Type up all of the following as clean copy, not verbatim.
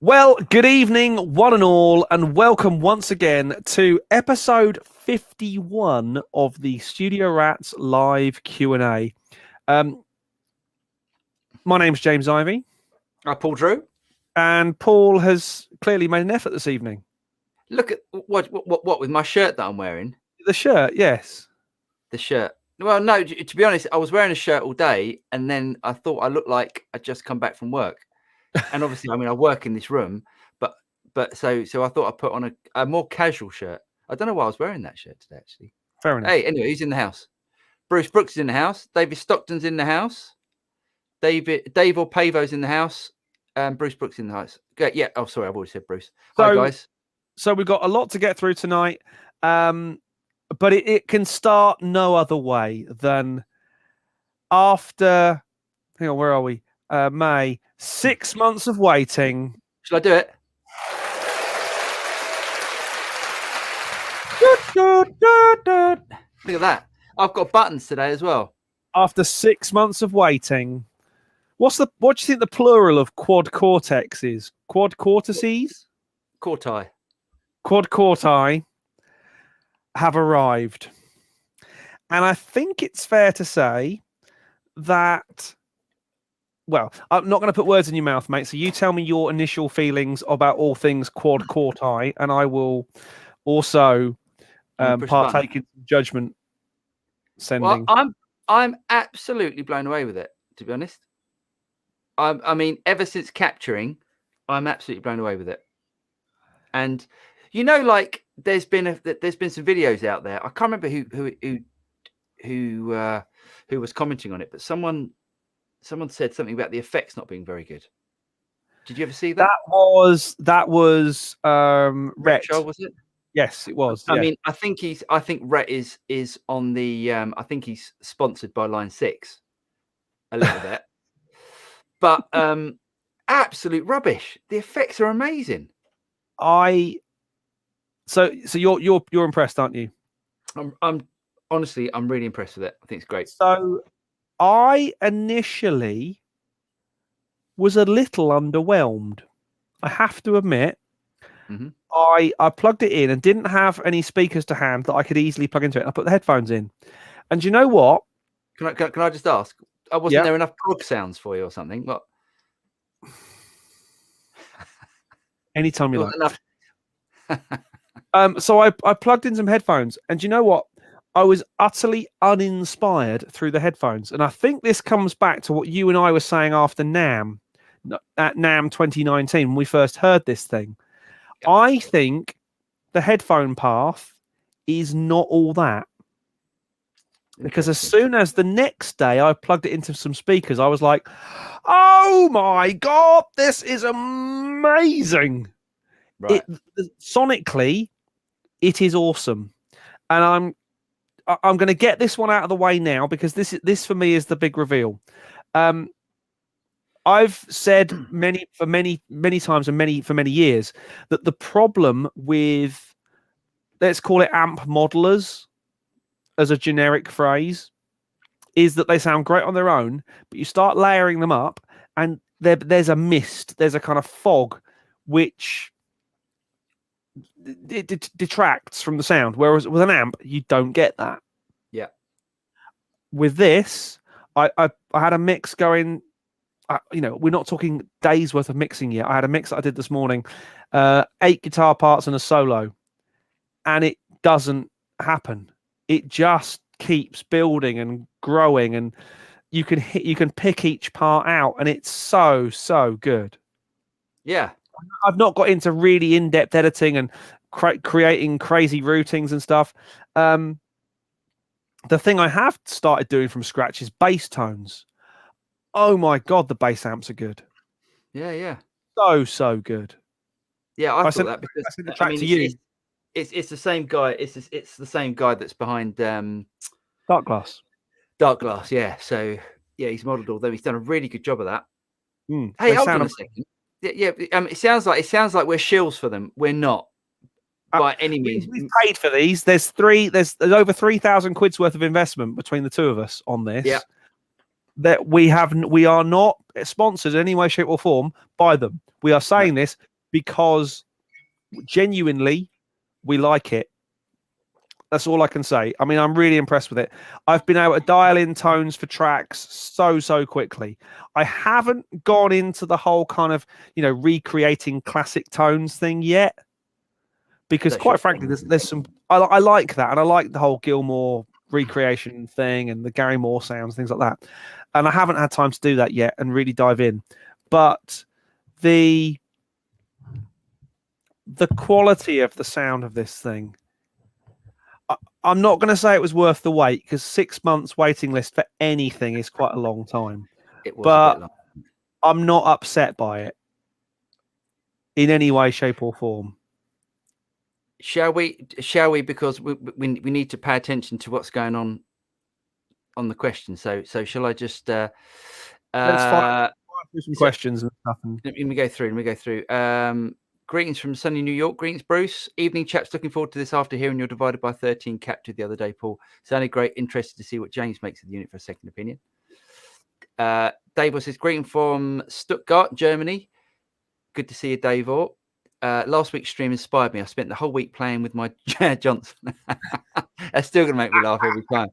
Well, good evening, one and all, and welcome once again to episode 51 of the Studio Rats live Q&A. My name's James Ivey. Paul Drew. And Paul has clearly made an effort this evening. Look at what with my shirt that I'm wearing. The shirt, yes. The shirt. Well, no, to be honest, I was wearing a shirt all day, and then I thought I looked like I'd just come back from work. And obviously, I mean, I work in this room, but so I thought I'd put on a more casual shirt. I don't know why I was wearing that shirt today, actually. Fair enough. Hey, anyway, who's in the house? Bruce Brooks is in the house. David Stockton's in the house. Dave or Pavo's in the house. Bruce Brooks in the house. Yeah. Oh, sorry, I've already said Bruce. Hi, guys. So we've got a lot to get through tonight, but it can start no other way than after. Hang on, where are we? May. 6 months of waiting. Shall I do it? Look at that. I've got buttons today as well. After 6 months of waiting, what do you think the plural of quad cortex is? Quad cortices? Corti. Quad corti have arrived. And I think it's fair to say that, well, I'm not going to put words in your mouth, mate. So you tell me your initial feelings about all things quad corti, and I will also partake in judgment sending. Well, I'm absolutely blown away with it, to be honest. I mean, ever since capturing, I'm absolutely blown away with it. And you know, like there's been some videos out there. I can't remember who was commenting on it, but someone said something about the effects not being very good. Did you ever see that? That was Rhett. Was it? Yes, it was. I mean, I think Rhett is on the I think he's sponsored by Line 6 a little bit. But absolute rubbish. The effects are amazing. So you're impressed, aren't you? I'm honestly, I'm really impressed with it. I think it's great. So I initially was a little underwhelmed. I have to admit. Mm-hmm. I plugged it in and didn't have any speakers to hand that I could easily plug into it. I put the headphones in, and you know what? Can I just ask? Wasn't there enough prog sounds for you or something? What? Anytime you like. So I plugged in some headphones, and you know what? I was utterly uninspired through the headphones, and I think this comes back to what you and I were saying after NAMM at NAMM 2019 when we first heard this thing. Yeah. I think the headphone path is not all that. Because as soon as the next day I plugged it into some speakers, I was like, oh my God, this is amazing. Right. Sonically, it is awesome. And I'm going to get this one out of the way now because this for me is the big reveal. I've said many times and for many years that the problem with, let's call it amp modelers, as a generic phrase, is that they sound great on their own, but you start layering them up and there's a mist, there's a kind of fog which it detracts from the sound, whereas with an amp you don't get that. Yeah. With this, I had a mix going, we're not talking days worth of mixing yet. I had a mix that I did this morning, 8 guitar parts and a solo, and it doesn't happen. It just keeps building and growing, and you can pick each part out, and it's so good. Yeah, I've not got into really in-depth editing and creating crazy routings and stuff. The thing I have started doing from scratch is bass tones. Oh my God, the bass amps are good. Yeah. So good. Yeah, I thought that because I sent the track to you. It's the same guy. It's the same guy that's behind Dark Glass. Yeah. So yeah, he's modelled all them. He's done a really good job of that. Hey, hold on a second. Yeah. It sounds like we're shills for them. We're not by any means. We've paid for these. There's over 3,000 quid's worth of investment between the two of us on this. Yeah. That we are not sponsored in any way, shape, or form by them. We are saying this because genuinely we like it. That's all I can say. I mean, I'm really impressed with it. I've been able to dial in tones for tracks so quickly. I haven't gone into the whole kind of, recreating classic tones thing yet, because quite frankly, there's some. I like that, and I like the whole Gilmour recreation thing and the Gary Moore sounds, things like that. And I haven't had time to do that yet and really dive in. But the quality of the sound of this thing, I'm not going to say it was worth the wait, because 6 months waiting list for anything is quite a long time. It was but a bit long. I'm not upset by it in any way, shape, or form. Shall we? Because we need to pay attention to what's going on the question. So shall I just let's fire through some questions and stuff. Let me go through. Greetings from sunny New York. Greetings, Bruce. Evening, chaps. Looking forward to this after hearing your Divided by 13 capture the other day, Paul. Sounded great. Interested to see what James makes of the unit for a second opinion. Dave says, greeting from Stuttgart, Germany. Good to see you, Dave. Last week's stream inspired me. I spent the whole week playing with my Johnson. That's still going to make me laugh every time.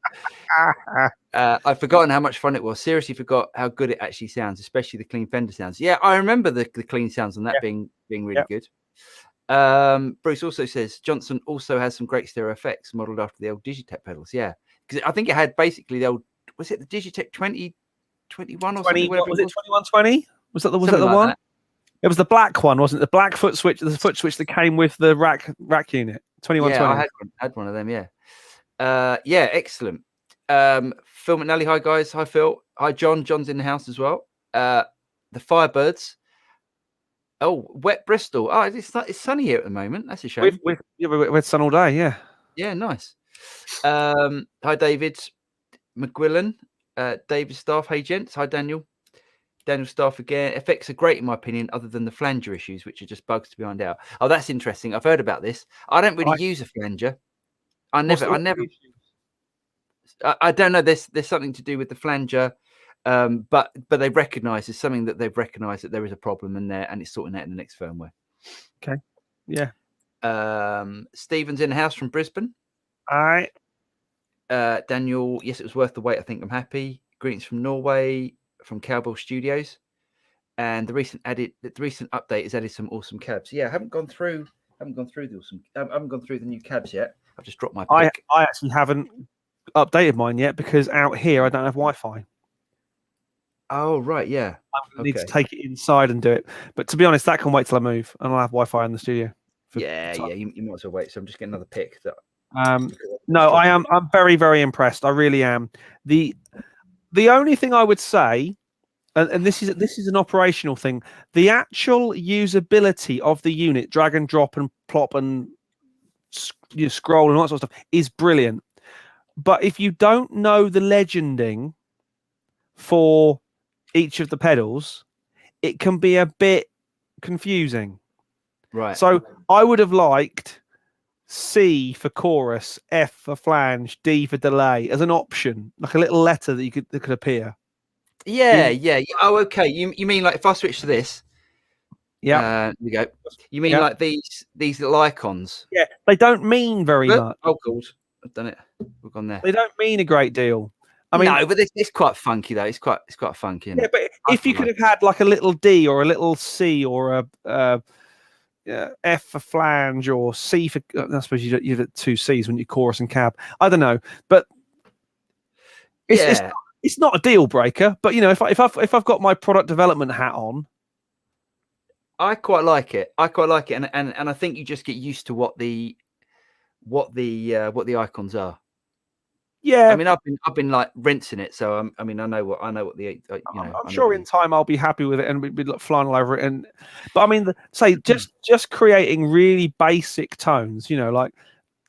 I've forgotten how much fun it was. Seriously forgot how good it actually sounds, especially the clean Fender sounds. Yeah, I remember the clean sounds on that being really good. Bruce also says, Johnson also has some great stereo effects modeled after the old Digitech pedals. Yeah, because I think it had basically the old, was it the Digitech 2021 or 20, something? was it 2120? Was that the like one? That. It was the black one, wasn't it? The black foot switch, the foot switch that came with the rack unit. 2120. Yeah, I had one of them. Yeah, excellent. Phil McNally, hi guys, hi Phil, hi John. John's in the house as well. The Firebirds. Oh, wet Bristol. Oh, it's sunny here at the moment. That's a shame. We've had sun all day. Yeah. Yeah, nice. Hi David McGuillan, David Staff. Hey gents. Hi Daniel. Daniel Staff again. Effects are great in my opinion, other than the flanger issues, which are just bugs to be ironed out. Oh, that's interesting. I've heard about this. I don't really use a flanger. I never. I don't know. There's something to do with the flanger, but they recognise there's something that they've recognised that there is a problem in there, and it's sorting out in the next firmware. Okay. Yeah. Stephen's in the house from Brisbane. All right. Daniel, yes, it was worth the wait. I think I'm happy. Greetings from Norway, from Cowbell Studios, and the recent update has added some awesome cabs. Yeah, I haven't gone through the new cabs yet. I've just dropped my pick. I actually haven't updated mine yet, because out here I don't have Wi-Fi. Oh right, yeah. I need to take it inside and do it. But to be honest, that can wait till I move and I'll have Wi-Fi in the studio. You might as well wait. So I'm just getting another pick. No, I'm very, very impressed. I really am. The only thing I would say, and this is an operational thing, the actual usability of the unit, drag and drop and plop and scroll and all that sort of stuff, is brilliant. But if you don't know the legending for each of the pedals, it can be a bit confusing. Right. So I would have liked C for chorus, F for flange, D for delay as an option, like a little letter that could appear. Yeah. Oh, okay. You mean like if I switch to this? Yeah. There we go. You mean like these little icons? Yeah. They don't mean very much. Oh, God. I've done it. We've gone there. They don't mean a great deal. I mean, no, but it's quite funky though. It's quite funky. Yeah, but if you could have had like a little D or a little C or a F for flange or C for, I suppose you'd have two C's when you chorus and cab. I don't know, but it's not a deal breaker. But if I've got my product development hat on, I quite like it. And I think you just get used to what the icons are. Yeah, I mean, I've been like rinsing it, so I know what the I'm sure in time I'll be happy with it and we'll be flying all over it. But I mean, just creating really basic tones, like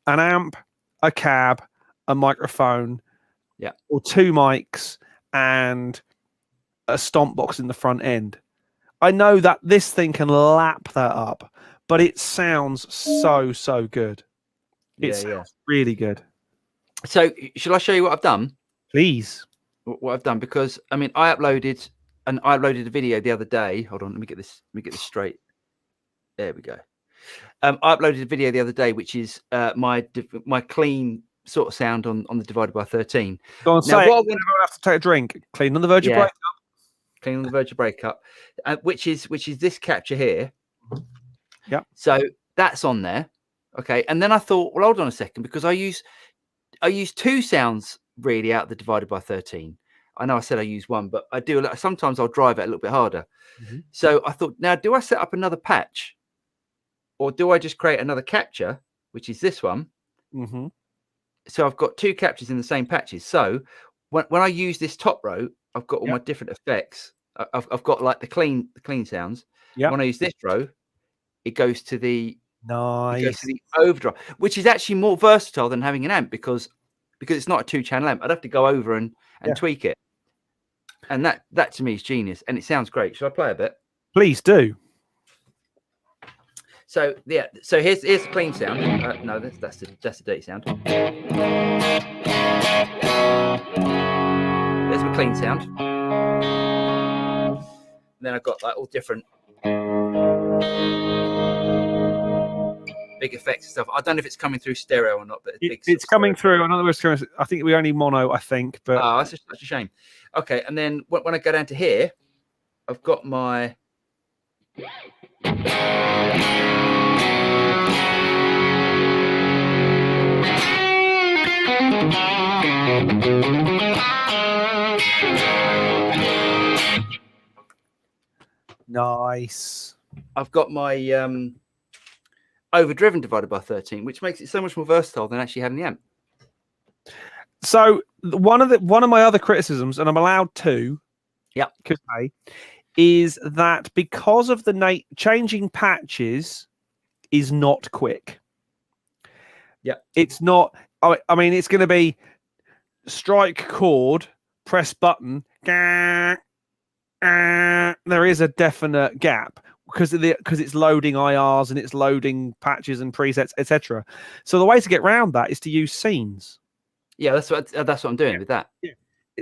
an amp, a cab, a microphone, or two mics and a stomp box in the front end. I know that this thing can lap that up, but it sounds so good. It sounds really good. So, shall I show you what I've done? Please. What I've done, because I mean, I uploaded a video the other day. Hold on, let me get this straight. There we go. I uploaded a video the other day, which is my clean sort of sound on the divided by 13. Go on, Now, say what it. I want, Everyone have to take a drink. Clean on the verge of Yeah. breakup. clean on the verge of breakup, which is this capture here. Yeah. So that's on there. Okay. And then I thought, well, hold on a second, because I use two sounds really out of the divided by 13. I know I said I use one, but I do. Sometimes I'll drive it a little bit harder. Mm-hmm. So I thought, now, do I set up another patch, or do I just create another capture, which is this one? Mm-hmm. So I've got two captures in the same patches. So when I use this top row, I've got all my different effects. I've got like the clean sounds. Yeah. When I use this row, it goes to the Nice. It goes to the overdrive, which is actually more versatile than having an amp because it's not a 2-channel amp. I'd have to go over and tweak it. And that to me is genius, and it sounds great. Should I play a bit? Please do. So yeah, so here's the clean sound. No, that's the dirty sound. There's my clean sound. And then I've got like all different big effects and stuff. I don't know if it's coming through stereo or not, but it's coming through. In other words, I think we only mono. I think, but that's such a shame. Okay, and then when I go down to here, I've got my nice. I've got my overdriven divided by 13, which makes it so much more versatile than actually having the amp. So one of my other criticisms, and I'm allowed to, is that because of the changing patches is not quick. Yeah, it's not. I mean, it's going to be strike chord, press button. There is a definite gap because it's loading IRs and it's loading patches and presets, etc. So the way to get around that is to use scenes. Yeah, that's what I'm doing with that. Yeah,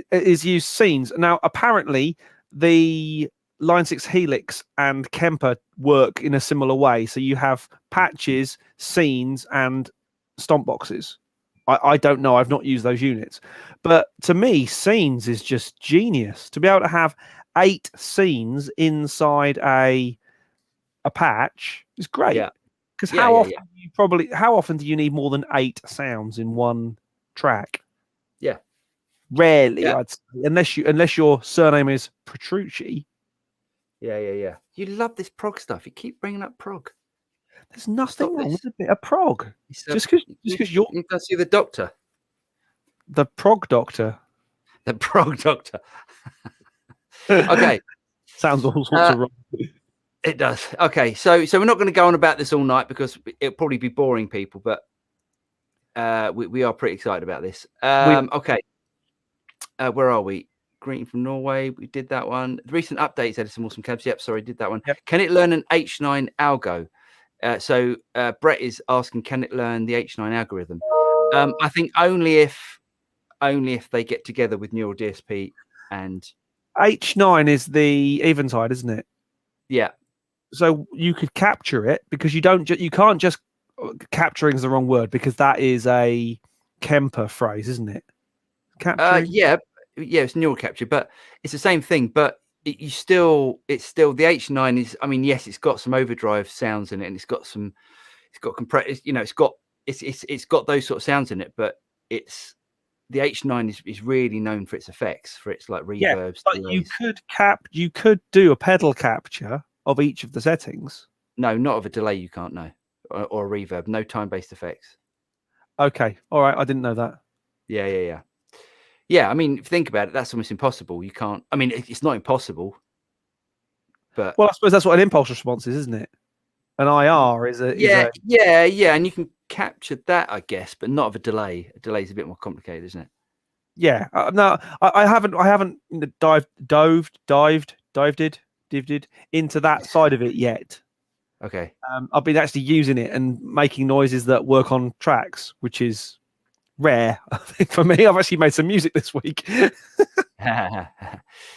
is use scenes. Now, apparently, the Line 6 Helix and Kemper work in a similar way. So you have patches, scenes, and stomp boxes. I don't know. I've not used those units. But to me, scenes is just genius. To be able to have 8 scenes inside a patch is great. Yeah. Because how often do you need more than 8 sounds in one track? Yeah. Rarely, I'd say, unless your surname is Petrucci. Yeah. You love this prog stuff. You keep bringing up prog. There's nothing wrong with a bit of prog. Just because you're you can see the doctor, the prog doctor, the prog doctor. Okay, sounds all sorts of wrong. It does. Okay, so we're not going to go on about this all night because it'll probably be boring people, but we are pretty excited about this. Okay, where are we? Greeting from Norway. We did that one. The recent updates added some awesome cabs. Yep, sorry, did that one. Yep. Can it learn an H9 algo? So Brett is asking, can it learn the H9 algorithm? I think only if they get together with Neural DSP and H9 is the eventide, isn't it? Yeah. So you could capture it because you can't just capturing is the wrong word because that is a Kemper phrase, isn't it? Capturing. Yeah, it's neural capture, but it's the same thing. But it's still the H9 is. I mean, yes, it's got some overdrive sounds in it, and it's got compress. You know, it's got those sort of sounds in it. But the H9 is really known for its effects, for its like reverbs. Yeah, but you could do a pedal capture of each of the settings. No, not of a delay. You can't. No, or a reverb. No time-based effects. Okay, all right. I didn't know that. Yeah. Yeah, I mean, if you think about it, that's almost impossible. You can't. I mean, it's not impossible, but I suppose that's what an impulse response is, isn't it? An IR is a yeah, and you can capture that, I guess, but not of a delay. A delay is a bit more complicated, isn't it? Yeah. No, I haven't dived into that side of it yet. Okay. I've been actually using it and making noises that work on tracks, which is rare. I think for me, I've actually made some music this week.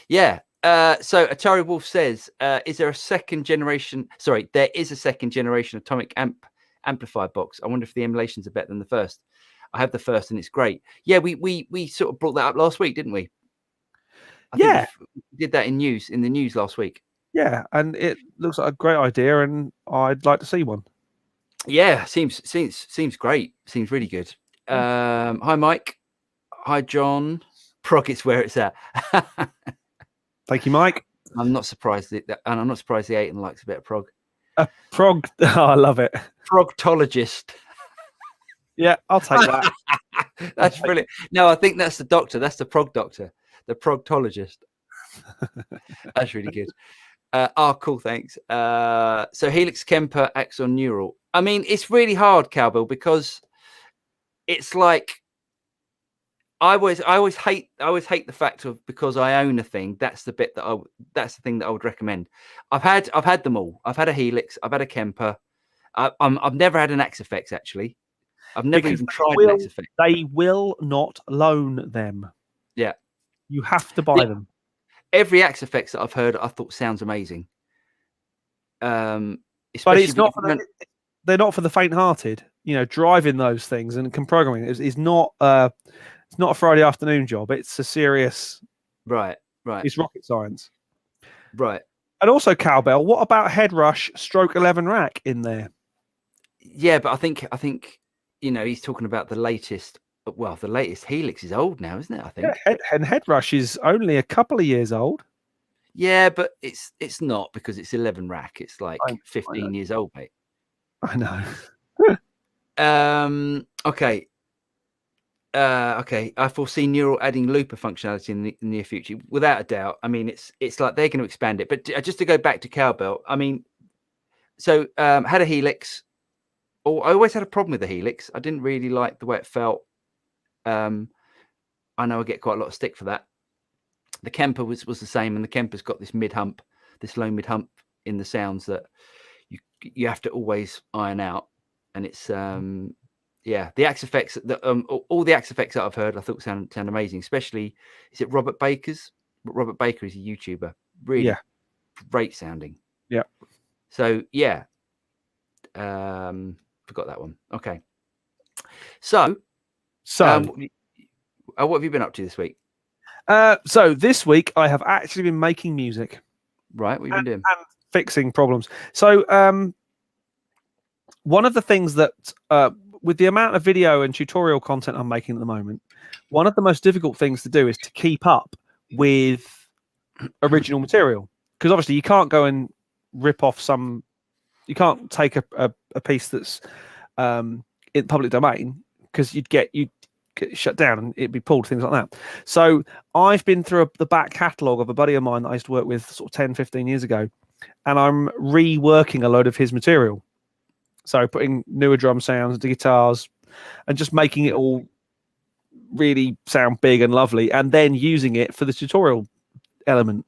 Yeah. So Atari Wolf says, is there a second generation? Sorry, there is a second generation atomic amplifier box. I wonder if the emulations are better than the first. I have the first and it's great. Yeah, we sort of brought that up last week, didn't we? I think we did that in the news last week. Yeah, and it looks like a great idea, and I'd like to see one. Yeah, seems great. Seems really good. Hi, Mike. Hi, John. Prog, it's where it's at. Thank you, Mike. I'm not surprised and I'm not surprised the Aiton likes a bit of prog. A prog. Oh, I love it. Progtologist. Yeah, I'll take that. That's brilliant. No, I think that's the doctor. That's the prog doctor, the progtologist. That's really good. Cool. Thanks. So Helix, Kemper, Axon, Neural. I mean, it's really hard, Cowbell, because it's like I always hate the fact of, because I own a thing. That's the bit that's the thing that I would recommend. I've had them all. I've had a Helix. I've had a Kemper. I've never had an Axe-Fx actually. I've never even tried an Axe-Fx. They will not loan them. Yeah, you have to buy them. Every Axe-Fx that I've heard, I thought sounds amazing. But it's not for they're not for the faint-hearted. You know, driving those things and programming is not. It's not a Friday afternoon job. It's a serious. Right. It's rocket science. Right. And also, Cowbell, what about Headrush Stroke 11 rack in there? Yeah, but I think he's talking about the latest. Well, the latest Helix is old now, isn't it? I think. Yeah, and Headrush is only a couple of years old. Yeah, but it's not, because it's 11 rack. It's like 15 years old, mate. I know. Okay. Okay. I foresee Neural adding looper functionality in the near future, without a doubt. I mean, it's like they're going to expand it. But just to go back to Cowbell, I mean, so had a Helix. I always had a problem with the Helix. I didn't really like the way it felt. I know I get quite a lot of stick for that. The Kemper was the same, and the Kemper's got this low mid hump in the sounds that you have to always iron out, and it's yeah, the Axe-Fx, all the Axe-Fx that I've heard, I thought sound amazing. Especially, is it Robert Baker's? Robert Baker is a YouTuber, really great sounding. Yeah. So yeah, forgot that one. Okay. So what have you been up to this week? So this week I have actually been making music. Right, what have you been doing? And fixing problems. So one of the things that with the amount of video and tutorial content I'm making at the moment, one of the most difficult things to do is to keep up with original material, because obviously you can't go and rip off you can't take a piece that's in public domain, because you'd get shut down and it'd be pulled, things like that. So I've been through the back catalogue of a buddy of mine that I used to work with sort of 10, 15 years ago, and I'm reworking a load of his material. So putting newer drum sounds, the guitars, and just making it all really sound big and lovely, and then using it for the tutorial element.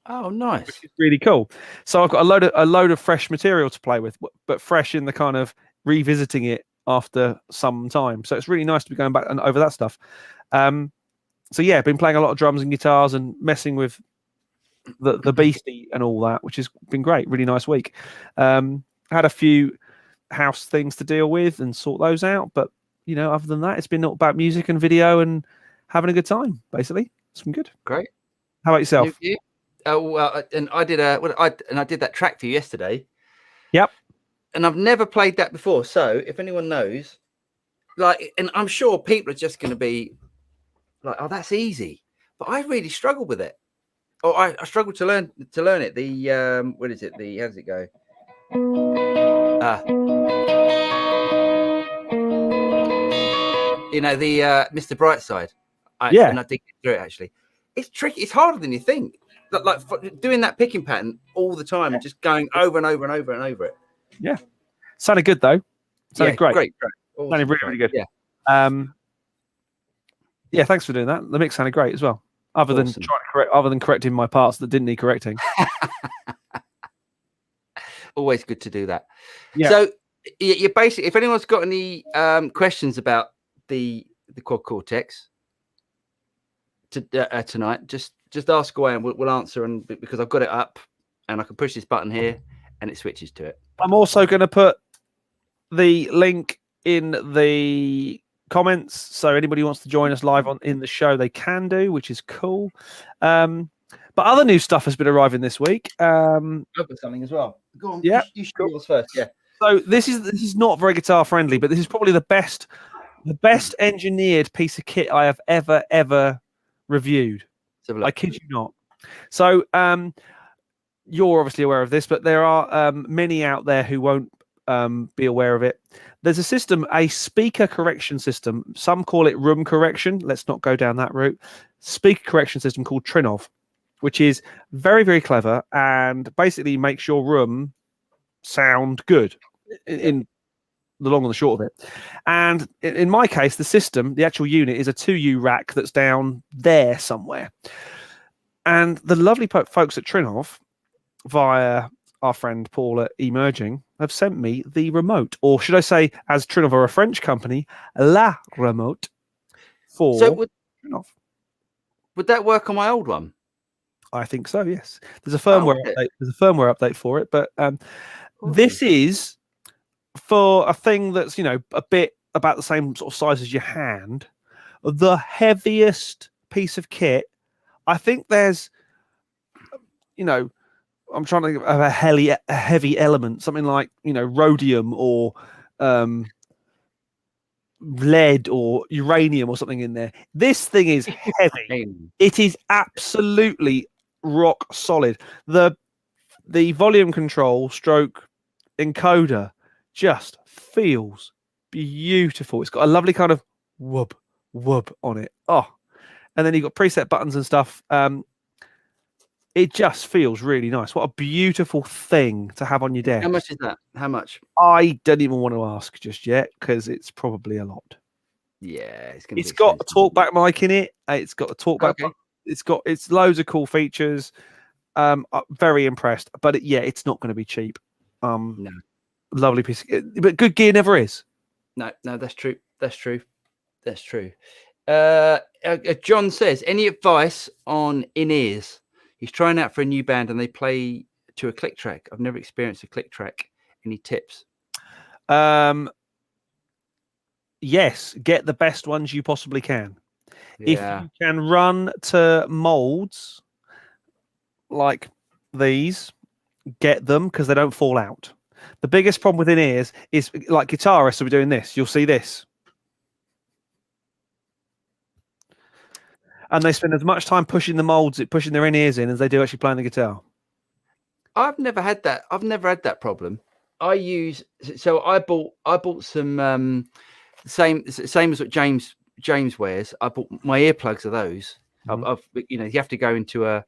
Oh, nice! Which is really cool. So I've got a load of fresh material to play with, but fresh in the kind of revisiting it after some time. So it's really nice to be going back and over that stuff. So yeah, been playing a lot of drums and guitars and messing with the beastie and all that, which has been great. Really nice week. Had a few house things to deal with and sort those out, but other than that, it's been about music and video and having a good time. Basically, it's been good. Great. How about yourself? Well, and I did I did that track for you yesterday. Yep. And I've never played that before. So if anyone knows, and I'm sure people are just going to be like, "Oh, that's easy," but I really struggled with it. Or I struggled to learn it. The what is it? How does it go? The Mr. Brightside. And I did get through it actually. It's tricky. It's harder than you think. Like doing that picking pattern all the time and just going over and over and over and over it. Yeah, sounded good though. Sounded great. Awesome. Sounded really good. Yeah. Yeah. Thanks for doing that. The mix sounded great as well. Other than correcting my parts that didn't need correcting. Always good to do that. Yeah. So you basically, if anyone's got any questions about the Quad Cortex tonight, just just ask away and we'll answer. And because I've got it up and I can push this button here and it switches to it. I'm also going to put the link in the comments, so anybody wants to join us live in the show, they can do, which is cool. But other new stuff has been arriving this week. I've got something as well. Go on. Yeah, you should go yours first. Yeah. So this is not very guitar friendly, but this is probably the best engineered piece of kit I have ever reviewed. I kid you not. So you're obviously aware of this, but there are many out there who won't be aware of it. There's a system, a speaker correction system. Some call it room correction. Let's not go down that route. Speaker correction system called Trinov, which is very, very clever and basically makes your room sound good in the long and the short of it. And in my case, the system, the actual unit, is a 2U rack that's down there somewhere. And the lovely folks at Trinov, via our friend Paul at Emerging, have sent me the remote, or should I say, as Trinov are a French company, la remote for Trinov. Would that work on my old one? I think so, yes. There's a firmware update. There's a firmware update for it, but this is for a thing that's, a bit about the same sort of size as your hand, the heaviest piece of kit. I think there's, I'm trying to think of a heavy element, something like, rhodium or lead or uranium or something in there. This thing is heavy. It is absolutely rock solid. The volume control stroke encoder just feels beautiful. It's got a lovely kind of whoop on it. Oh, and then you've got preset buttons and stuff. It just feels really nice. What a beautiful thing to have on your desk. How much is that? How much? I don't even want to ask just yet because it's probably a lot. Yeah, it's got a talkback mic in it. It's got a talkback. Okay. It's loads of cool features. I'm very impressed. But it's not going to be cheap. No. Lovely piece, but good gear never is. No, that's true. That's true. John says, any advice on in-ears? He's trying out for a new band and they play to a click track. I've never experienced a click track. Any tips? Yes, get the best ones you possibly can. Yeah. If you can run to molds like these, get them because they don't fall out. The biggest problem with in-ears is like guitarists will be doing this. You'll see this. And they spend as much time pushing the molds, pushing their in-ears in, as they do actually playing the guitar. I've never had that. I've never had that problem. I bought some same as what James wears. I bought my earplugs are those. Mm-hmm. You have to go into a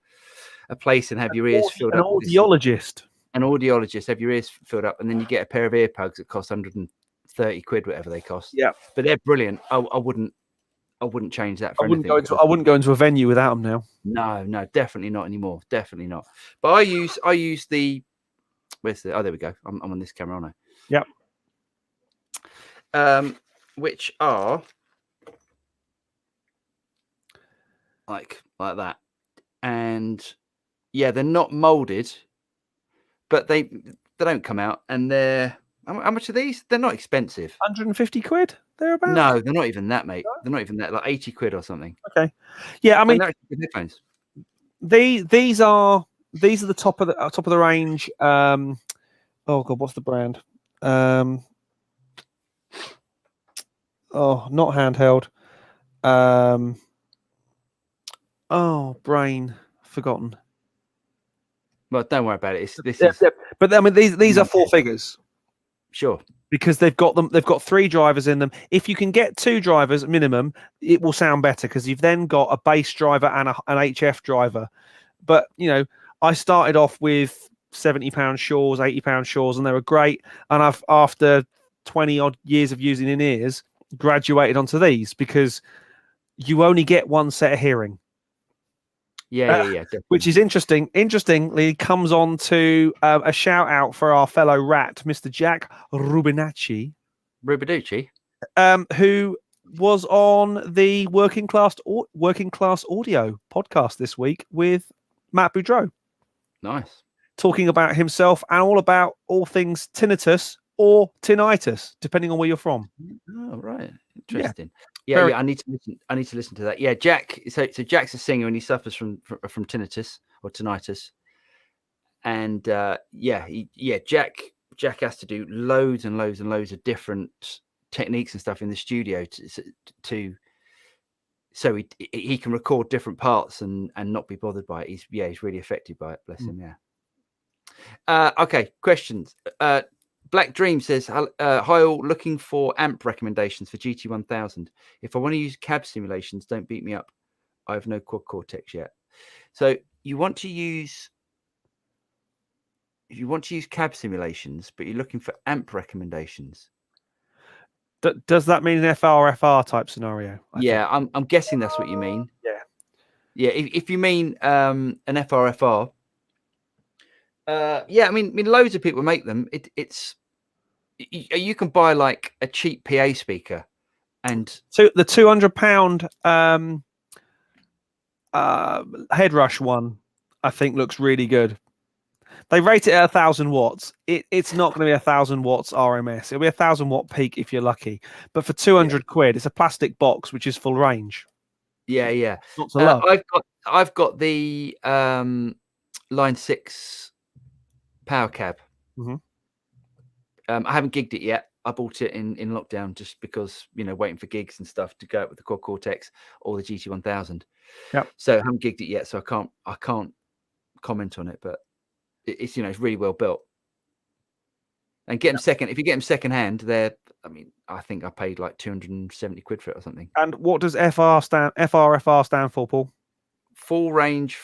place and have your ears filled up. An audiologist, have your ears filled up, and then you get a pair of earplugs that cost 130 quid, whatever they cost. Yeah, but they're brilliant. I wouldn't change that for anything. I wouldn't go into a venue without them now. No, definitely not anymore. Definitely not. But I use the. Where's the? Oh, there we go. I'm on this camera, aren't I? Yeah. Which are like that, and yeah, they're not molded, but they don't come out, and they're. How much are these? They're not expensive. 150 quid. Thereabouts? No, they're not even that, mate. No? They're not even that. Like 80 quid or something. Okay. Yeah, I mean, headphones. These are the top of the range. Oh god, what's the brand? Oh, not handheld. Oh, brain forgotten. Well, don't worry about it. But I mean, these are 4 figures. Sure. Because they've got 3 drivers in them. If you can get 2 drivers minimum, it will sound better because you've then got a bass driver and an HF driver. But I started off with £70 Shaw's, £80 Shaw's, and they were great. And I've, after 20 odd years of using in-ears, graduated onto these because you only get one set of hearing. Yeah. Which is interesting. Interestingly, comes on to a shout out for our fellow rat, Mr. Jack Rubinucci, who was on the Working Class Audio podcast this week with Matt Boudreau, Nice. talking about himself and all things tinnitus or tinnitus, depending on where you're from. Oh, right. Interesting. Very- Yeah. I need to listen to that. Yeah, Jack. So Jack's a singer and he suffers from tinnitus or tinnitus. And Jack has to do loads and loads and loads of different techniques and stuff in the studio so he can record different parts and not be bothered by it. He's really affected by it. Bless him. Yeah. Okay. Questions. Black Dream says, hi all, looking for amp recommendations for GT1000. If I want to use cab simulations, don't beat me up. I have no Quad Cortex yet. So you want to use cab simulations, but you're looking for amp recommendations. Does that mean an FR type scenario? I'm guessing that's what you mean. Yeah. If you mean an FRFR, I mean loads of people make them. It's you can buy like a cheap PA speaker, and so the £200 head rush one, I think, looks really good. They rate it at 1,000 watts. It's not going to be 1,000 watts RMS. It'll be 1,000 watt peak if you're lucky. But for 200 quid, it's a plastic box which is full range. Yeah. Not to love. I've got the Line 6 power cab. Mm-hmm. I haven't gigged it yet. I bought it in lockdown just because, waiting for gigs and stuff to go out with the Quad Cortex or the GT1000. Yeah. So I haven't gigged it yet, so I can't comment on it, but it's it's really well built. And get them second. If you get them second hand, I think I paid like 270 quid for it or something. And what does FRFR stand for, Paul? Full range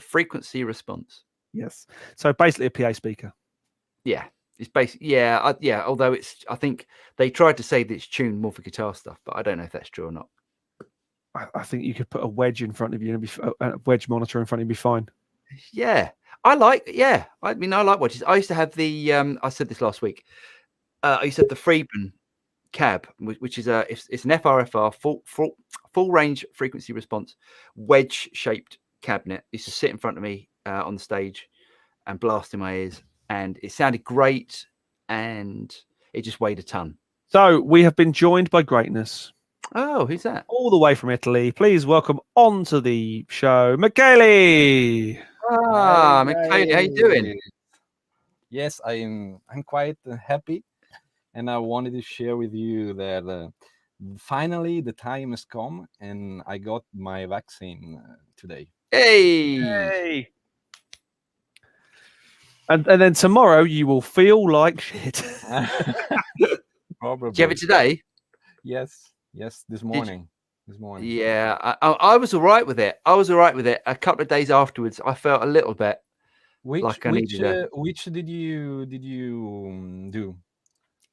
frequency response. Yes. So basically a PA speaker. Yeah. It's basically, although I think they tried to say that it's tuned more for guitar stuff, but I don't know if that's true or not. I think you could put a wedge in front of you and a wedge monitor in front of you, be fine. Yeah. I like wedges. I used to have the, I said this last week, I used to have the Friedman cab, which is it's an FRFR full range frequency response wedge shaped cabinet. It used to sit in front of me on the stage and blast in my ears. And it sounded great, and it just weighed a ton. So we have been joined by greatness. Oh, who's that? All the way from Italy. Please welcome onto the show, Michele. Ah, Michele, how you doing? Yes, I'm quite happy, and I wanted to share with you that finally the time has come, and I got my vaccine today. Hey. And then tomorrow you will feel like shit. Probably. Did you have it today? Yes, this morning. Yeah, I was all right with it. A couple of days afterwards, I felt a little bit like I needed it. Which did you do?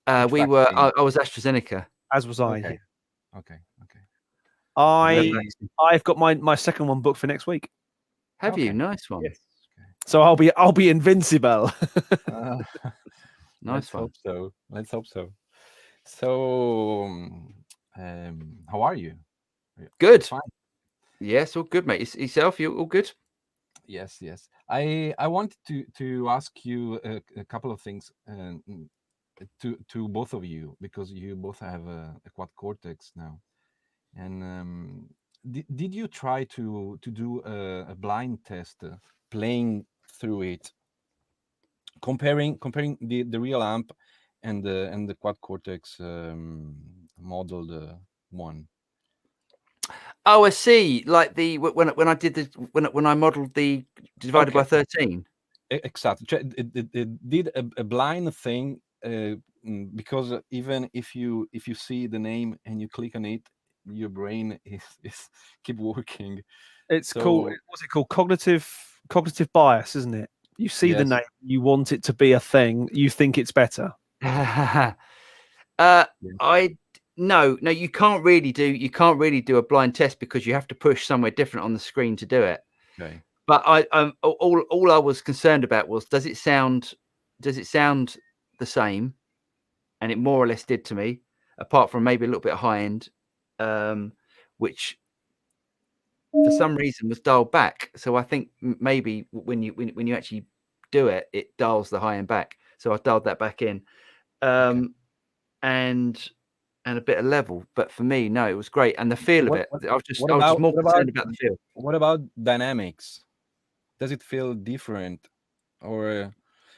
I was AstraZeneca. As was I. Okay. I've got my second one booked for next week. Have you? Nice one. Yes. So I'll be invincible. Nice one. Let's hope so. So, how are you? Good. Fine. Yes, all good, mate. Yourself, you all good? Yes. I wanted to ask you a couple of things to both of you, because you both have a Quad Cortex now. And did you try to do a blind test playing through it, comparing the real amp and the Quad Cortex modeled one? Oh, I see. Like when I did when I modeled the divided by 13. Exactly. It did a blind thing, because even if you see the name and you click on it, your brain is keep working. It's called, what's it called? Cognitive bias, isn't it? You see the name, you want it to be a thing, you think it's better. No, you can't really do a blind test, because you have to push somewhere different on the screen to do it. Okay. But all I was concerned about was, does it sound the same? And it more or less did to me, apart from maybe a little bit high end. which for some reason was dialed back. So I think maybe when you actually do it, it dials the high end back. So I dialed that back in, and a bit of level. But for me, no, it was great, and the feel of it. I was just more concerned about the feel. What about dynamics? Does it feel different, or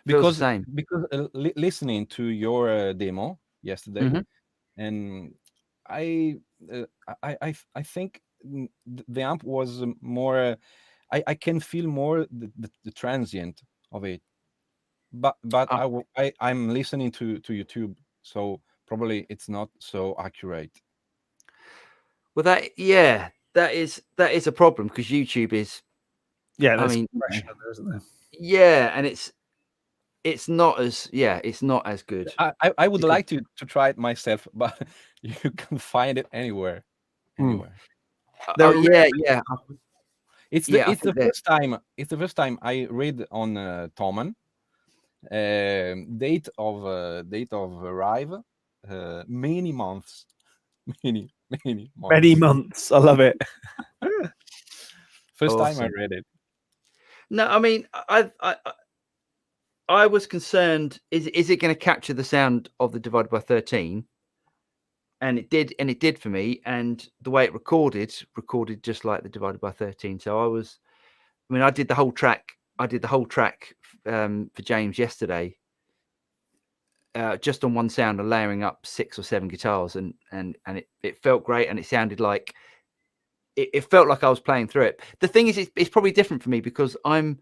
Feels the same? Because listening to your demo yesterday, and I think the amp was more. I can feel more the transient of it, but I'm listening to YouTube, so probably it's not so accurate. Well, that is a problem, because YouTube is. Yeah, I mean, compression there, isn't there? yeah, and it's not as good. I would like to try it myself, but you can find it anywhere. Oh yeah. It's the first time. It's the first time I read on Thomann. Date of arrive. Many months. Many months. Many months. I love it. First time I read it. No, I mean, I was concerned. Is it going to capture the sound of the divided by 13? And it did for me. And the way it recorded just like the divided by 13. So I did the whole track. For James yesterday, just on one sound, and layering up 6 or 7 guitars, and it felt great, and it sounded like it felt like I was playing through it. The thing is, it's probably different for me, because I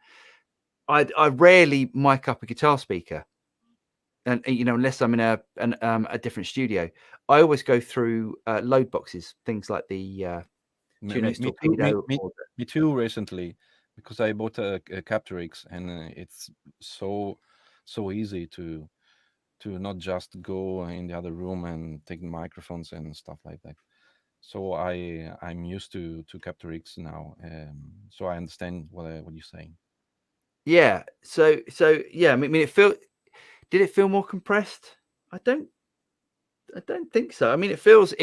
rarely mic up a guitar speaker, and unless I'm in a different studio. I always go through load boxes, things like the Torpedo. Me too. Recently, because I bought a Capturix, and it's so easy to not just go in the other room and take microphones and stuff like that. So I'm used to Capturix now, so I understand what you're saying. Yeah. So yeah. I mean, did it feel more compressed? I don't think so. I mean, it feels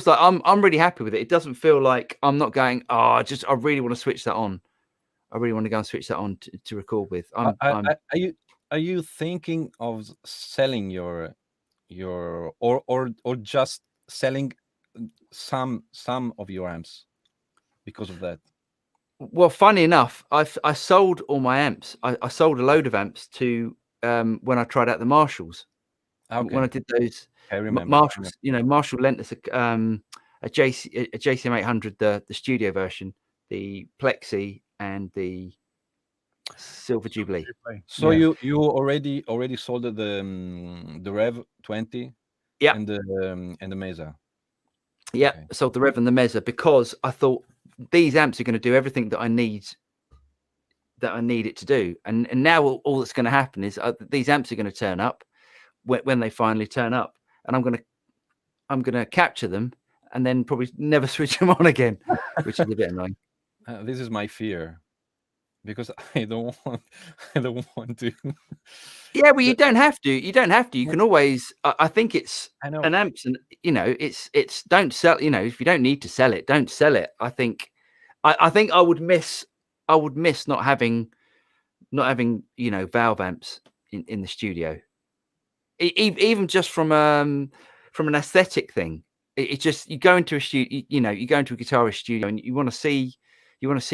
like I'm really happy with it. It doesn't feel like I'm not going. I really want to switch that on. I really want to go and switch that on to record with. Are you thinking of selling your or just selling some of your amps because of that? Well, funny enough, I sold all my amps. I sold a load of amps to when I tried out the Marshalls. Okay. When I did those, I remember. Marshalls, Marshall lent us a JCM 800, the studio version, the Plexi, and the Silver Jubilee. So you already sold the Rev 20, yeah, and the Mesa. Yeah, okay. Sold the Rev and the Mesa, because I thought these amps are going to do everything that I need it to do. And now all that's going to happen is these amps are going to turn up when they finally turn up, and I'm going to capture them and then probably never switch them on again, which is a bit annoying. This is my fear, because I don't want to. Yeah, well, you don't have to. You can always. I think it's an amps, and it's don't sell. If you don't need to sell it, don't sell it. I think I would miss not having valve amps in the studio. Even just from an aesthetic thing. It's just, you go into a studio, you go into a guitarist studio, and you want to see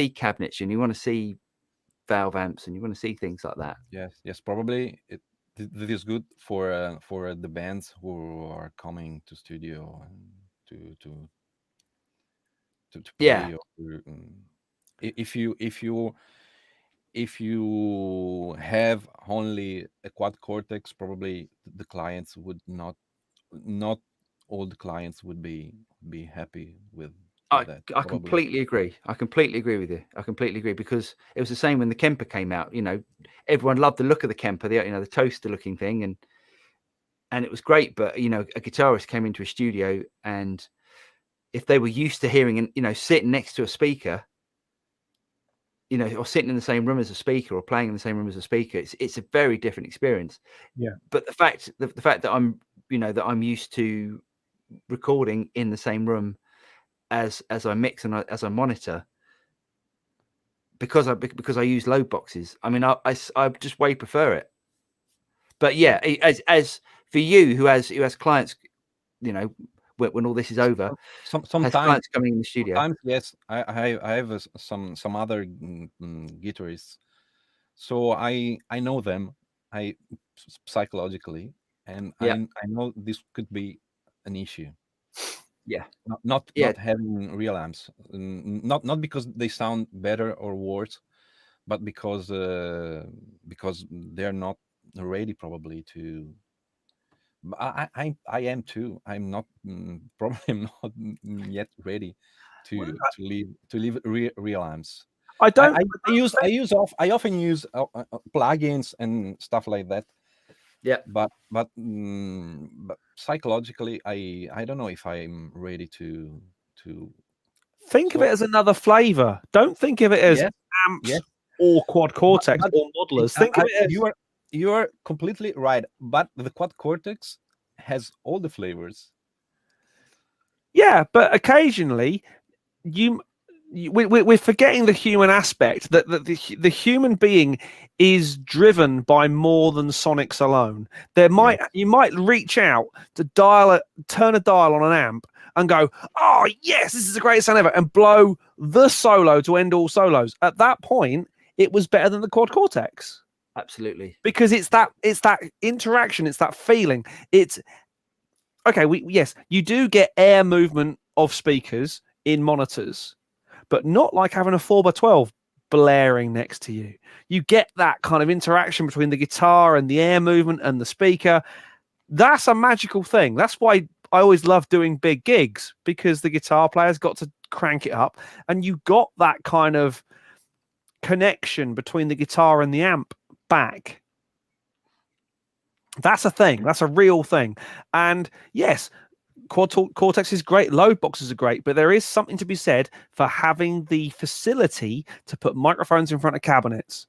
cabinets, and you want to see valve amps, and you want to see things like that. Yes, probably it is good for the bands who are coming to studio and to play. Yeah. If you have only a Quad Cortex, probably the clients would not all the clients would be happy with that. I completely agree. I completely agree with you. I completely agree, because it was the same when the Kemper came out. Everyone loved the look of the Kemper, the toaster looking thing, and it was great. But a guitarist came into a studio, and if they were used to hearing sitting next to a speaker, or sitting in the same room as a speaker, or playing in the same room as a speaker, it's a very different experience. Yeah. But the fact that I'm used to recording in the same room as I mix and as I monitor, because I use load boxes. I mean, I just way prefer it. But yeah, as for you who has clients, you know, when all this is over, sometimes has clients coming in the studio. Sometimes, yes, I have some other guitarists, so I know them, psychologically, and I know this could be an issue. Yeah, Not having real amps, not because they sound better or worse, but because they're not ready probably to. I am too. I'm not probably not yet ready to leave real amps. I don't. I often use plugins and stuff like that. Yeah, but psychologically, I don't know if I'm ready to think of it as another flavor. Don't think of it as amps or quad cortex or modelers. Think of it as you are completely right. But the quad cortex has all the flavors. Yeah, but occasionally we're forgetting the human aspect, that the human being is driven by more than sonics alone. You might reach out to turn a dial on an amp and go, oh yes, this is the greatest sound ever, and blow the solo to end all solos. At that point, it was better than the quad cortex. Absolutely, because it's that interaction, it's that feeling. It's okay. Yes, you do get air movement of speakers in monitors, but not like having a 4x12 blaring next to you. You get that kind of interaction between the guitar and the air movement and the speaker. That's a magical thing. That's why I always love doing big gigs, because the guitar players got to crank it up, and you got that kind of connection between the guitar and the amp back. That's a thing. That's a real thing. And yes, quad cortex is great, load boxes are great, but there is something to be said for having the facility to put microphones in front of cabinets.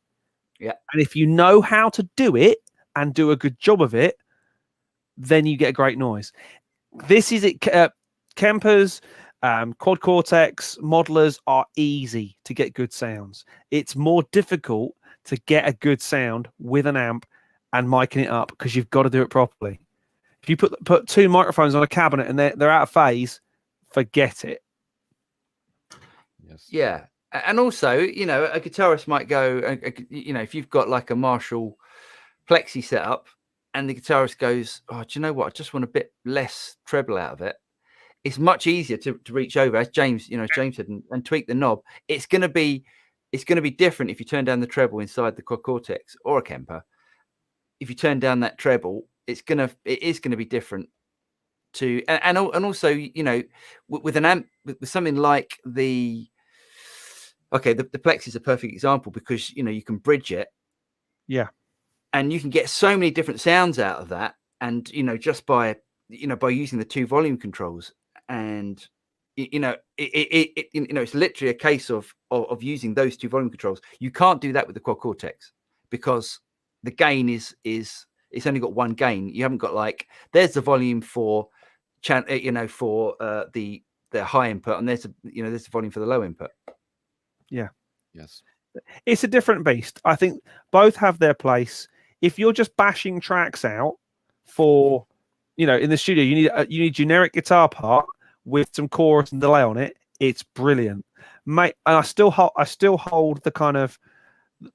Yeah. And if you know how to do it and do a good job of it, then you get a great noise. This is it. Kempers, quad cortex modelers are easy to get good sounds. It's more difficult to get a good sound with an amp and micing it up, because you've got to do it properly. If you put two microphones on a cabinet and they're out of phase, forget it. Yes. Yeah. And also, you know, a guitarist might go, you know, if you've got like a Marshall Plexi setup and the guitarist goes, oh, do you know what? I just want a bit less treble out of it. It's much easier to reach over, as James said, and tweak the knob. It's going to be different if you turn down the treble inside the quad cortex or a Kemper. If you turn down that treble, it is going to be different to, and also, you know, with an amp, with something like the Plexi is a perfect example, because, you know, you can bridge it. Yeah. And you can get so many different sounds out of that. And, you know, just by using the two volume controls, and, you know, it's literally a case of using those two volume controls. You can't do that with the quad cortex, because the gain is it's only got one gain. You haven't got like, there's the volume for the high input, and there's the volume for the low input. Yeah. Yes. It's a different beast. I think both have their place. If you're just bashing tracks out for, you know, in the studio, you need generic guitar part with some chorus and delay on it. It's brilliant, mate. And I still hold the kind of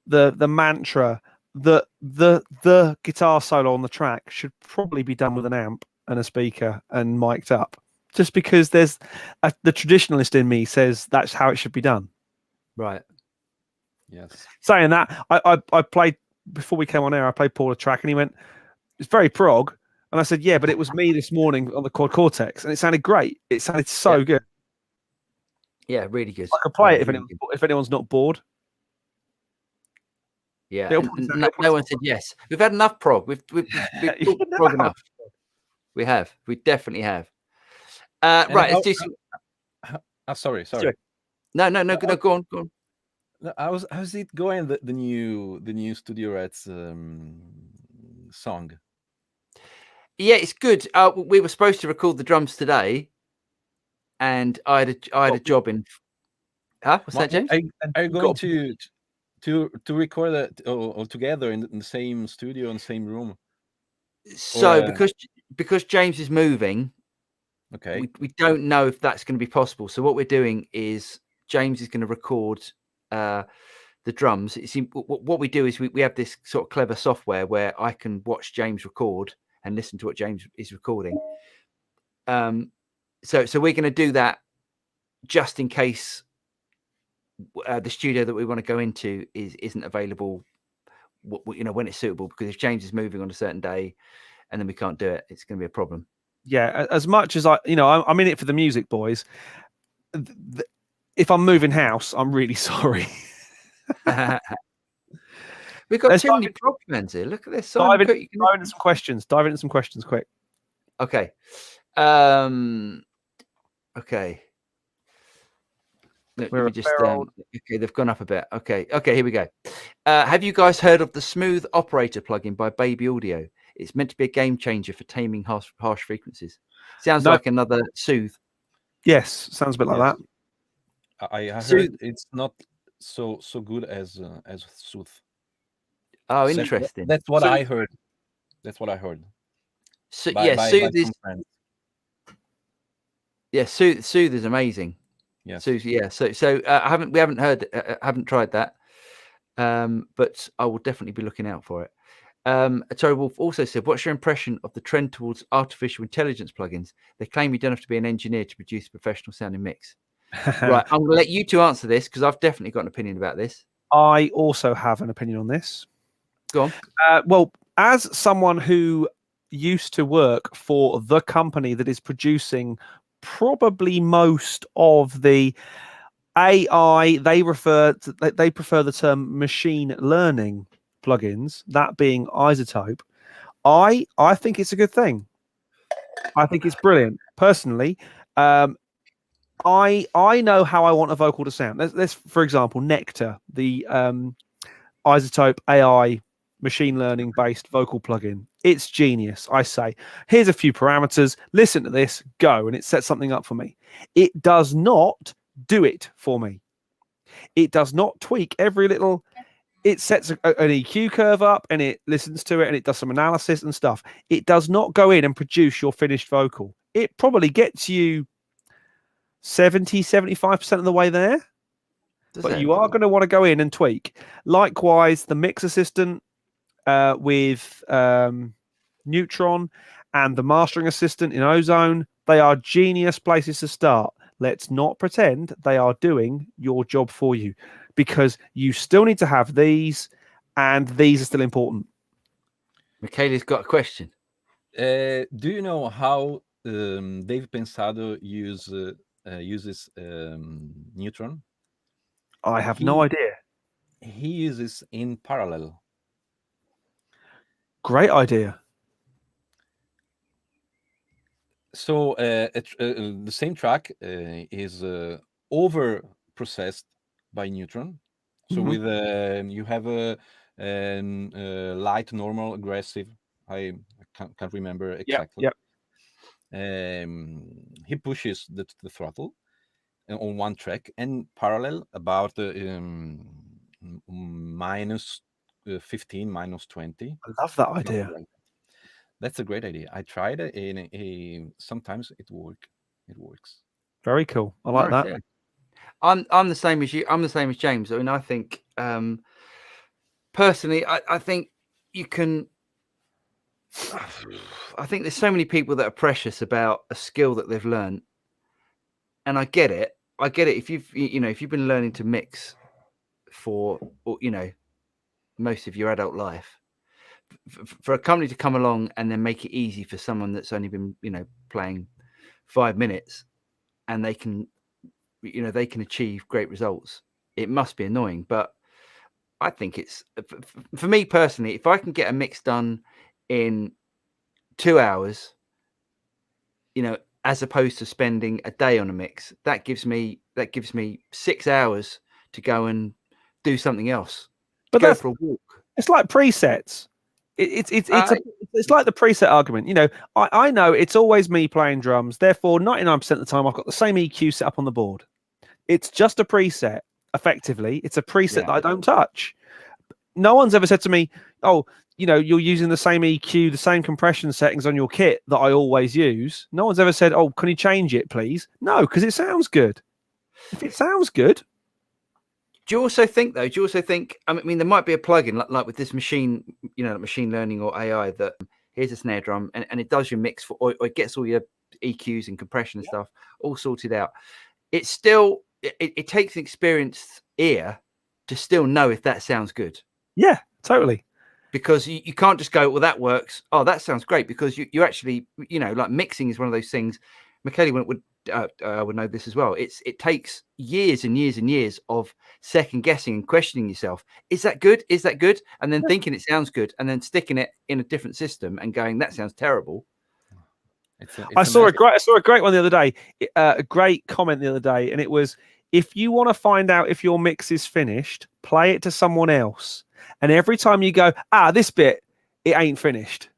the mantra that the guitar solo on the track should probably be done with an amp and a speaker and mic'd up, just because there's the traditionalist in me says that's how it should be done. Right. Yes. Saying that, I played, before we came on air, I played Paul a track and he went, it's very prog. And I said, yeah, but it was me this morning on the quad cortex and it sounded great. It sounded so good. Yeah, really good. I could play it really if anyone's not bored. Yeah, no one said yes. We've had enough prog. We've talked prog enough. We have. We definitely have. Right, let's do some. Sorry. No, go on. How's it going? The new Studio Reds song. Yeah, it's good. We were supposed to record the drums today, and I had a job in. Huh? What's that, James? Are you going to record it all together in the same studio in the same room? So because James is moving, okay, we don't know if that's going to be possible. So what we're doing is James is going to record the drums. See, what we do is we have this sort of clever software where I can watch James record and listen to what James is recording. So we're going to do that just in case the studio that we want to go into isn't available, when it's suitable. Because if James is moving on a certain day and then we can't do it, it's going to be a problem. Yeah, as much as I'm in it for the music, boys. If I'm moving house, I'm really sorry. We've got too many prop fans here. Look at this. Dive into some questions. Dive into some questions quick. Okay. Okay. Let me just. Okay, they've gone up a bit. Okay, here we go. Have you guys heard of the Smooth Operator plugin by Baby Audio? It's meant to be a game changer for taming harsh frequencies. Sounds like another Soothe. Yes, sounds a bit like that. I heard it's not so good as Soothe. Oh, interesting. That's what I heard. That's what I heard. So, Soothe is. Yeah, Soothe is amazing. Yeah. So we haven't tried that, but I will definitely be looking out for it. Terry Wolf also said, "What's your impression of the trend towards artificial intelligence plugins? They claim you don't have to be an engineer to produce a professional sounding mix." Right, I'm going to let you two answer this because I've definitely got an opinion about this. I also have an opinion on this. Go on. Well, as someone who used to work for the company that is producing probably most of the AI, they prefer the term machine learning plugins, that being Isotope. I think it's a good thing. I think it's brilliant. Personally, I know how I want a vocal to sound. Let's for example, Nectar, the Isotope AI machine learning based vocal plugin. It's genius. I say, here's a few parameters, listen to this, go, and it sets something up for me. It does not do it for me. It does not tweak every little. It sets an EQ curve up and it listens to it and it does some analysis and stuff. It does not go in and produce your finished vocal. It probably gets you 70-75% of the way there. You are going to want to go in and tweak. Likewise, the Mix Assistant with Neutron and the Mastering Assistant in Ozone, they are genius places to start. Let's not pretend they are doing your job for you, because you still need to have these, and these are still important. Michaela's got a question. Do you know how Dave Pensado uses Neutron? I have no idea. He uses in parallel. Great idea. So the same track is over processed by Neutron. So with you have a light, normal, aggressive. I can't remember exactly. Yep. He pushes the throttle on one track, and parallel about minus 15, minus 20. I love that idea. That's a great idea. I tried it, and sometimes it works. Very cool. I like that. Yeah. I'm the same as you. I'm the same as James. I mean, I think personally, I think you can. I think there's so many people that are precious about a skill that they've learned, and I get it. If you've been learning to mix for most of your adult life, for a company to come along and then make it easy for someone that's only been playing 5 minutes, and they can achieve great results, it must be annoying. But I think it's, for me personally, if I can get a mix done in 2 hours, as opposed to spending a day on a mix, that gives me 6 hours to go and do something else. But go for a walk. It's like presets. It's like the preset argument. You know, I know it's always me playing drums. Therefore, 99% of the time, I've got the same EQ set up on the board. It's just a preset. Effectively, it's a preset that I don't touch. No one's ever said to me, "Oh, you know, you're using the same EQ, the same compression settings on your kit that I always use." No one's ever said, "Oh, can you change it, please?" No, because it sounds good. If it sounds good. Do you also think, though? Do you also think? I mean, there might be a plugin like with this machine, you know, machine learning or AI that here's a snare drum and it does your mix or it gets all your EQs and compression and stuff all sorted out. It's still it takes an experienced ear to still know if that sounds good. Yeah, totally. Because you can't just go, well, that works. Oh, that sounds great. Because you actually, you know, like mixing is one of those things. Michele would know this as well. It takes years and years and years of second guessing and questioning yourself. Is that good? Is that good? And then thinking it sounds good, and then sticking it in a different system and going, that sounds terrible. I saw a great one the other day. A great comment the other day, and it was, if you want to find out if your mix is finished, play it to someone else. And every time you go, this bit, it ain't finished.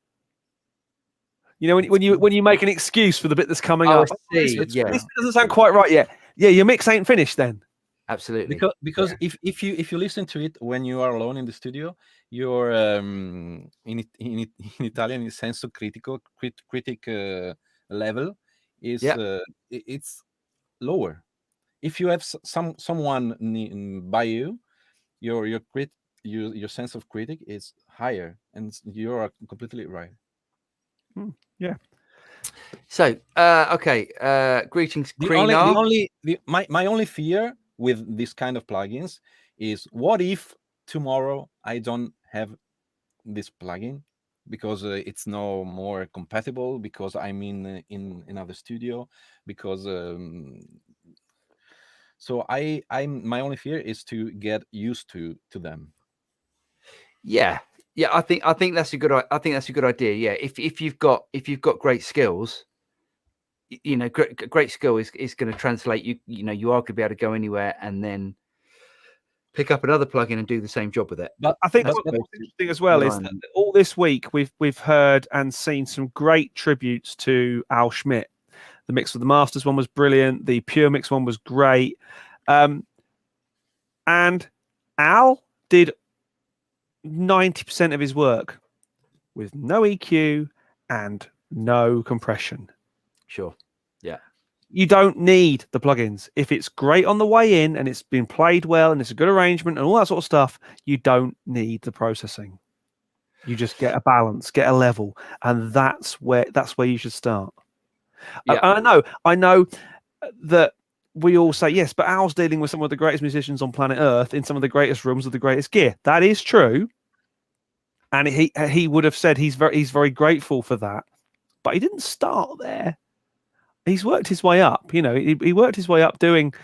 You know, when you make an excuse for the bit that's coming up. This doesn't sound quite right yet. Yeah, your mix ain't finished then. Absolutely. Because if you listen to it when you are alone in the studio, you're in Italian, senso critico critic level is it's lower. If you have someone by you, your sense of critic is higher, and you are completely right. Yeah. So okay, greetings. My only fear with this kind of plugins is, what if tomorrow I don't have this plugin because it's no more compatible, because I'm in another studio, because so I'm my only fear is to get used to them. Yeah, I think that's a good idea. Yeah, if you've got great skills, you know, great skill is going to translate. You know, you are going to be able to go anywhere and then pick up another plugin and do the same job with it. But I think what's interesting as well is that all this week we've heard and seen some great tributes to Al Schmidt. The Mix with the Masters one was brilliant. The Pure Mix one was great. And Al did 90% of his work with no EQ and no compression. Sure. Yeah. You don't need the plugins. If it's great on the way in and it's been played well and it's a good arrangement and all that sort of stuff, you don't need the processing. You just get a balance, get a level, and that's where you should start. Yeah. I know that we all say yes, but Al's dealing with some of the greatest musicians on planet Earth in some of the greatest rooms with the greatest gear. That is true, and he would have said he's very grateful for that, but he didn't start there. He's worked his way up. You know, he worked his way up doing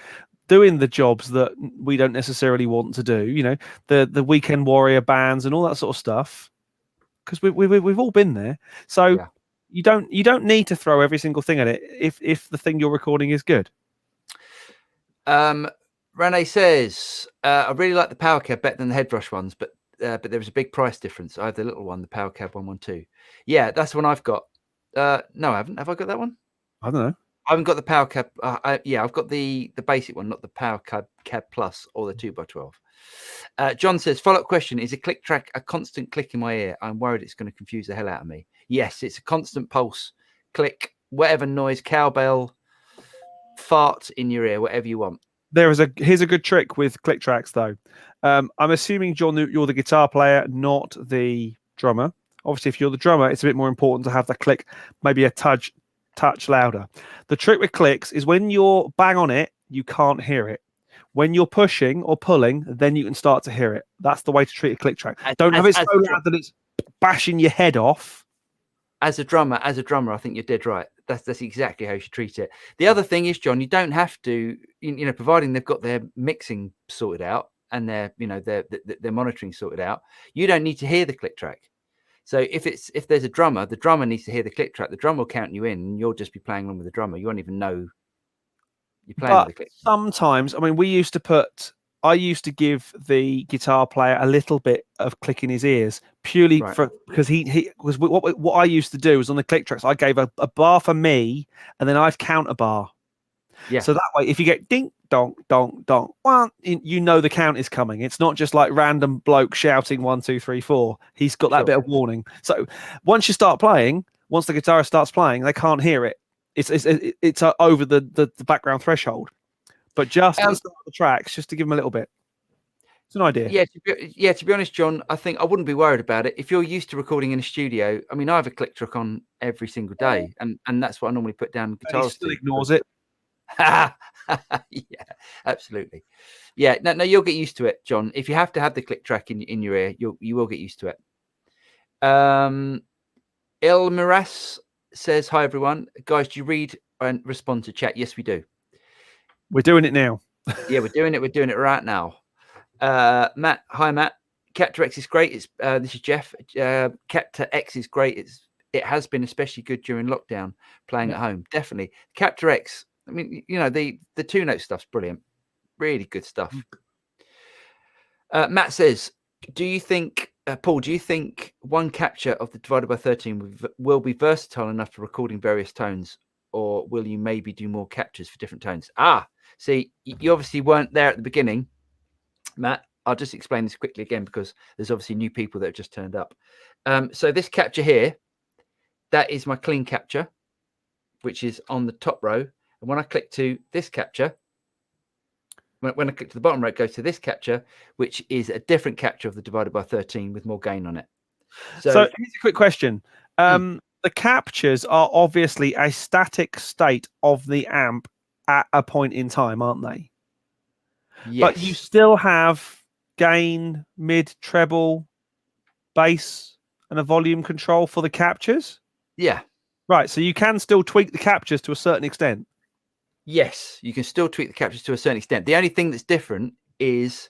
the jobs that we don't necessarily want to do. You know, the weekend warrior bands and all that sort of stuff, because we've all been there. So. Yeah. You don't need to throw every single thing at it if the thing you're recording is good. Rene says, I really like the Power Cab better than the Headrush ones, but there was a big price difference. I have the little one, the Power Cab 112. Yeah, that's the one I've got. No, I haven't. Have I got that one? I don't know. I haven't got the Power Cab. I've got the basic one, not the Power Cab Plus or the 2x12. John says, follow-up question, is a click track a constant click in my ear? I'm worried it's going to confuse the hell out of me. Yes, it's a constant pulse, click, whatever noise, cowbell, fart in your ear, whatever you want. Here's a good trick with click tracks, though. I'm assuming, John, you're the guitar player, not the drummer. Obviously, if you're the drummer, it's a bit more important to have the click maybe a touch louder. The trick with clicks is when you're bang on it, you can't hear it. When you're pushing or pulling, then you can start to hear it. That's the way to treat a click track. Don't have it so loud that it's bashing your head off. As a drummer, I think you're dead right. That's exactly how you should treat it. The other thing is, John, you don't have to, you know, providing they've got their mixing sorted out and their monitoring sorted out, you don't need to hear the click track. So if there's a drummer, the drummer needs to hear the click track. The drummer will count you in, and you'll just be playing along with the drummer. You won't even know you're playing with the click. Sometimes, I mean, we used to put I used to give the guitar player a little bit of click in his ears purely Right. because he was what I used to do was on the click tracks. I gave a bar for me, and then I'd count a bar. Yeah. So that way, if you get ding dong dong dong, well, you know the count is coming. It's not just like random bloke shouting 1 2 3 4. He's got that Sure. bit of warning. So once you start playing, once the guitarist starts playing, they can't hear it. It's over the background threshold. But just at the start of the tracks, just to give them a little bit. It's an idea. Yeah, to be honest, John, I think I wouldn't be worried about it. If you're used to recording in a studio, I mean, I have a click track on every single day, and that's what I normally put down guitars. He still ignores it. Yeah, absolutely. Yeah, no, you'll get used to it, John. If you have to have the click track in your ear, you will get used to it. Il Miras says, "Hi everyone, guys. Do you read and respond to chat?" Yes, we do. We're doing it now. Yeah, we're doing it. We're doing it right now. Matt, hi Matt. Capture X is great. It's this is Jeff. Capture X is great. It has been especially good during lockdown playing at home. Definitely. Capture X. I mean, you know, the 2-note stuff's brilliant. Really good stuff. Matt says, do you think, Paul, do you think one capture of the divided by 13 will be versatile enough for recording various tones, or will you maybe do more captures for different tones? See, you obviously weren't there at the beginning, Matt. I'll just explain this quickly again because there's obviously new people that have just turned up. So this capture here, that is my clean capture, which is on the top row. And when I click to this capture, when I click to the bottom row, it goes to this capture, which is a different capture of the divided by 13 with more gain on it. So here's a quick question. The captures are obviously a static state of the amp at a point in time, aren't they? Yes. But you still have gain, mid, treble, bass, and a volume control for the captures? Yeah. Right, so you can still tweak the captures to a certain extent. Yes, you can still tweak the captures to a certain extent. The only thing that's different is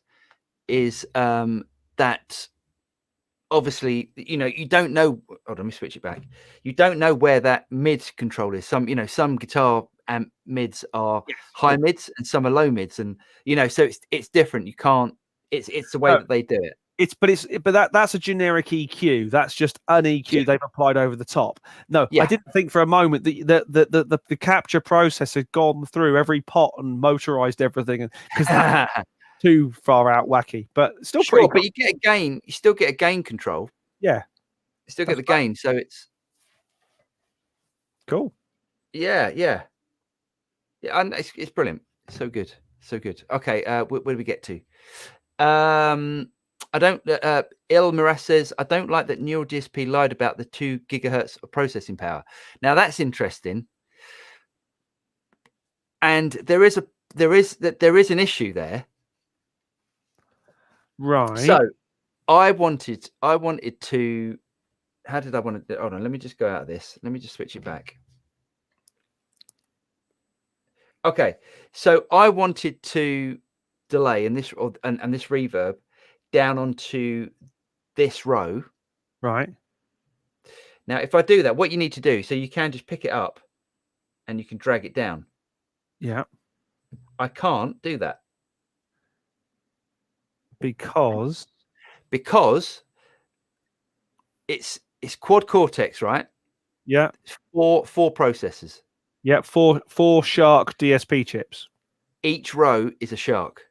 that obviously, you know, you don't know. Hold on, let me switch it back. You don't know where that mid control is. Some guitar amp mids are high mids and some are low mids, and you know, so it's different. You can't. It's the way that they do it. But that's a generic EQ. That's just an EQ they've applied over the top. No, I didn't think for a moment that the capture process had gone through every pot and motorized everything, because that's too far out wacky. But still pretty cool. But you get a gain. You still get a gain control. Yeah, you still get the gain. So it's cool. Yeah, and it's brilliant. So good. Okay, where do we get to? I don't. Il Miras says, I don't like that Neural DSP lied about the 2 gigahertz of processing power. Now that's interesting, and there is an issue there. Right. So I wanted to. How did I want to? Hold on. Let me just go out of this. Let me just switch it back. Okay. So I wanted to delay and this reverb down onto this row. Right. Now, if I do that, what you need to do, so you can just pick it up and you can drag it down. Yeah. I can't do that. Because it's quad cortex, right? Yeah. Four processors. Yeah, four Shark DSP chips. Each row is a Shark.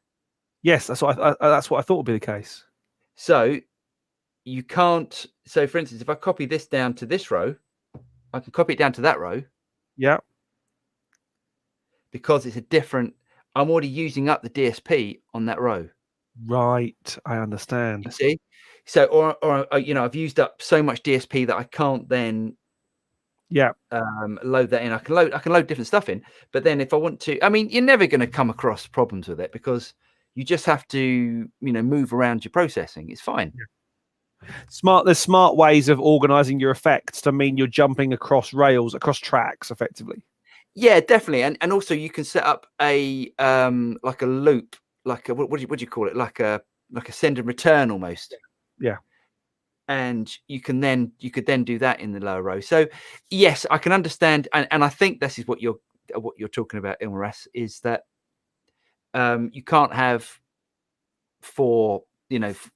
Yes, that's what I thought would be the case. So you can't. So, for instance, if I copy this down to this row, I can copy it down to that row. Yeah. Because it's a different. I'm already using up the DSP on that row. Right, I understand. You see, so or you know, I've used up so much DSP that I can't then. Yeah. Load that in. I can load different stuff in, but then if I want to, I mean, you're never going to come across problems with it because you just have to, you know, move around your processing. It's fine. Yeah. There's smart ways of organizing your effects to mean you're jumping across rails, across tracks effectively. Yeah, definitely. And also you can set up a like a loop, like a, what do you call it? Like a send and return almost. Yeah. And you could then do that in the lower row. So yes, I can understand, and I think this is what you're talking about, Il Miras, is that you can't have four loads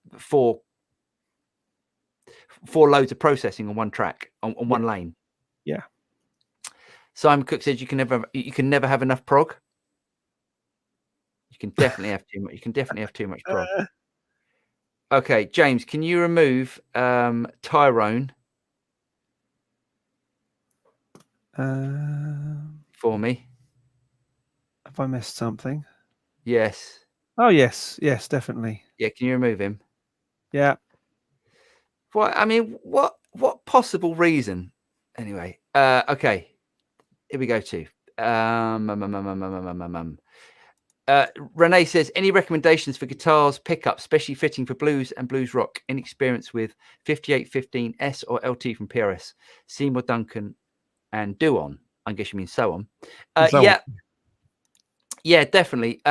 of processing on one track on one lane. Yeah. Simon Cook says you can never have enough prog. You can definitely have too much. You can definitely have too much prog. Okay, James, can you remove Tyrone for me? Have I missed something? Yes. Oh yes, definitely. Yeah, can you remove him? Yeah. What? I mean, what possible reason? Anyway, okay. Here we go to. Renee says, any recommendations for guitars pickups, especially fitting for blues and blues rock? Any experience with 5815S or LT from PRS? Seymour Duncan and Duon. I guess you mean so on. Yeah, definitely.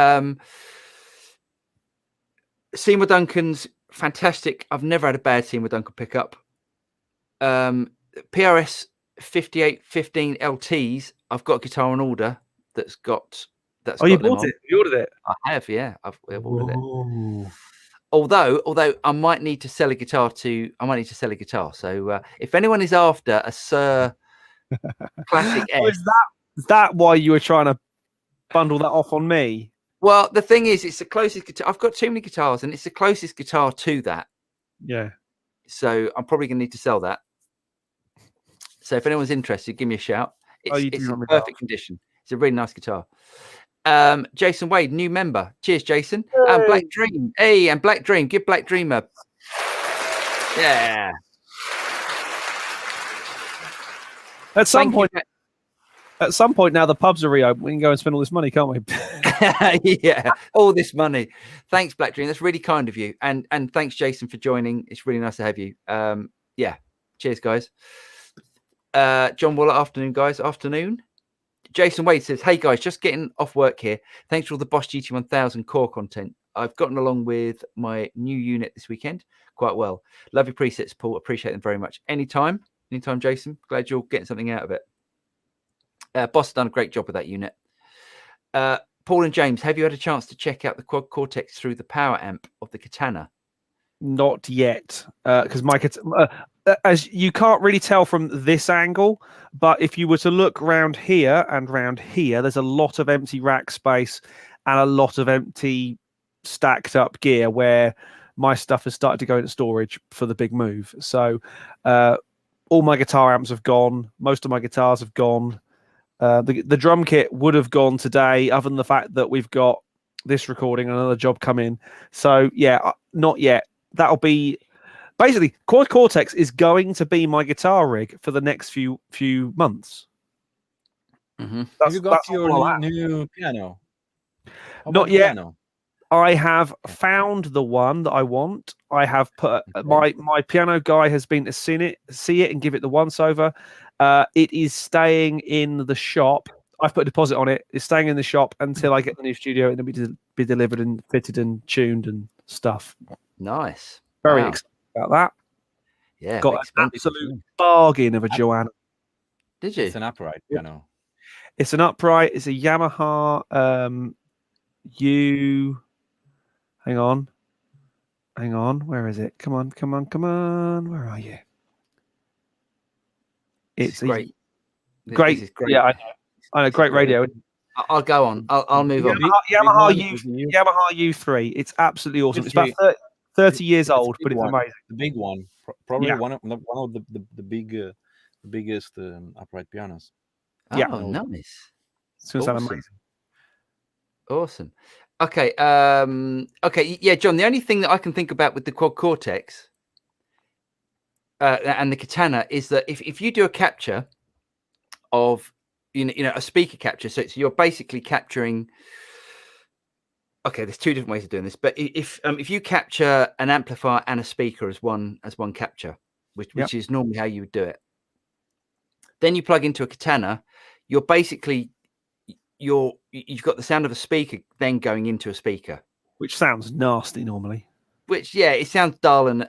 Seymour Duncan's fantastic. I've never had a bad Seymour Duncan pickup. PRS 5815 LTs. I've got a guitar on order that's got. You bought it? You ordered it? I have, yeah. I've ordered it. Although I might need to sell a guitar So if anyone is after a Sir Classic S, is that why you were trying to bundle that off on me? Well, the thing is, it's the closest guitar. I've got too many guitars, and it's the closest guitar to that. Yeah. So I'm probably going to need to sell that. So if anyone's interested, give me a shout. It's in perfect condition. It's a really nice guitar. Jason Wade, new member. Cheers, Jason. Hey. Black Dream. Hey, and Black Dream. Give Black Dream a. Yeah. At some point now, the pubs are reopened. We can go and spend all this money, can't we? Yeah, all this money. Thanks, Black Dream. That's really kind of you. And thanks, Jason, for joining. It's really nice to have you. Yeah. Cheers, guys. John Waller, afternoon, guys. Afternoon. Jason Wade says, hey, guys, just getting off work here. Thanks for all the Bosch GT1000 core content. I've gotten along with my new unit this weekend quite well. Love your presets, Paul. Appreciate them very much. Anytime, Jason. Glad you're getting something out of it. Boss has done a great job with that unit. Paul and James, have you had a chance to check out the Quad Cortex through the power amp of the Katana? Not yet, because as you can't really tell from this angle, but if you were to look round here and round here, there's a lot of empty rack space and a lot of empty stacked up gear where my stuff has started to go into storage for the big move. So all my guitar amps have gone. Most of my guitars have gone. The drum kit would have gone today, other than the fact that we've got this recording and another job come in. So yeah, not yet. That'll be basically Quad Cortex is going to be my guitar rig for the next few months. Mm-hmm. Have you got your new piano? Not yet. Piano? I have found the one that I want. I have put my piano guy has been to see it and give it the once over. It is staying in the shop. I've put a deposit on it. It's staying in the shop until I get the new studio and it'll be delivered and fitted and tuned and stuff. Nice. Very excited about that. Yeah. Got an absolute bargain of a Joanna. Did you? It's an upright piano. It's an upright. It's a Yamaha Hang on. Where is it? Come on. Where are you? It's great. Great. Yeah, I know. Great radio. I'll go on. I'll move on. Yamaha U3. It's absolutely awesome. It's about 30 years old, but it's amazing. The big one, probably one of the biggest upright pianos. Yeah, nice. It's going to sound amazing. Awesome. Okay. Yeah, John. The only thing that I can think about with the Quad Cortex and the Katana is that if you do a capture of a speaker capture, so you're basically capturing. Okay, there's two different ways of doing this, but if you capture an amplifier and a speaker as one capture, which is normally how you would do it, then you plug into a Katana, you've got the sound of a speaker then going into a speaker, which sounds nasty normally. Which it sounds dull and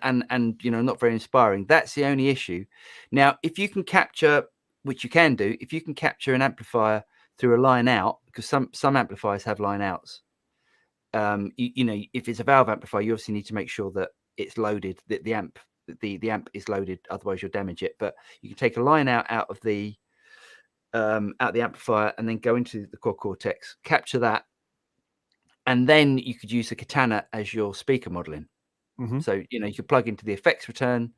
not very inspiring. That's the only issue. Now, if you can capture, which you can do, if you can capture an amplifier through a line out, because some amplifiers have line outs. you know, if it's a valve amplifier, you obviously need to make sure that it's loaded, that the amp is loaded, otherwise you'll damage it. But you can take a line out of the amplifier and then go into the Quad Cortex, capture that, and then you could use the Katana as your speaker modeling. So, you know, you could plug into the effects return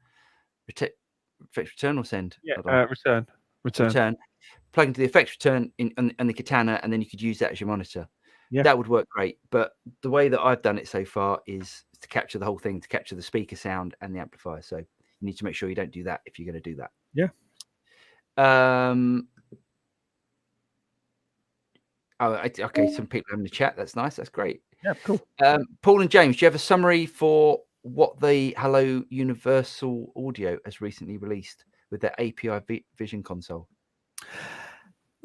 or send. Return. Plug into the effects return and the Katana, and then you could use that as your monitor. Yeah, that would work great. But the way that I've done it so far is to capture the whole thing, to capture the speaker sound and the amplifier. So you need to make sure you don't do that if you're going to do that. Yeah. Okay. Some people in the chat. That's nice. That's great. Yeah, cool. Paul and James, do you have a summary for what the Hello Universal Audio has recently released with their API Vision console?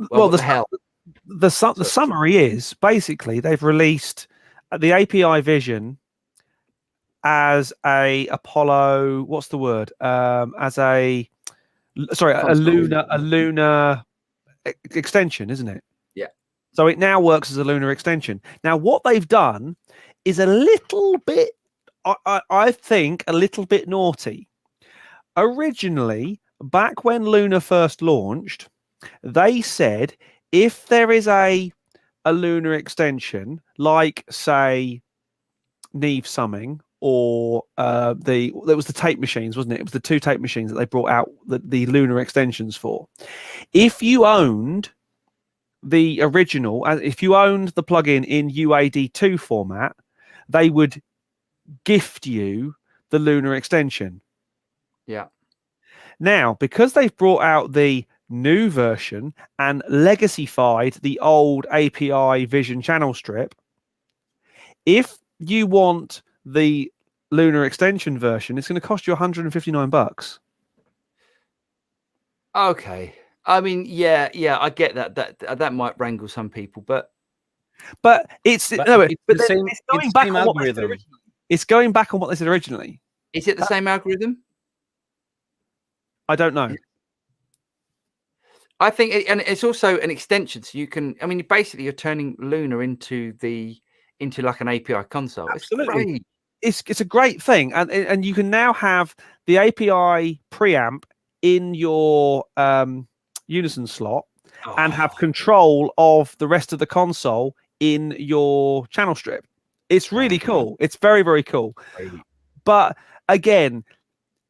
Well, the summary is basically they've released the API Vision as a Apollo. What's the word? As a lunar extension, isn't it? Yeah. So it now works as a lunar extension. Now, what they've done is a little bit, I think, a little bit naughty. Originally, back when Luna first launched, they said if there is a lunar extension, like say Neve Summing or there was the tape machines, wasn't it? It was the 2 tape machines that they brought out the lunar extensions for. If you owned the original, if you owned the plugin in UAD2 format, they would gift you the lunar extension. Yeah. Now, because they've brought out the new version and legacy-fied the old API Vision channel strip, if you want the lunar extension version, it's going to cost you $159. Okay. I mean, yeah, I get that might wrangle some people, but it's going back on what they said originally. It's going back on what they said originally. Is it the same algorithm? I don't know. I think, and it's also an extension, so you can. I mean, basically, you're turning Luna into like an API console. Absolutely, it's a great thing, and you can now have the API preamp in your Unison slot and have control of the rest of the console in your channel strip. It's really cool. It's very, very cool. But again,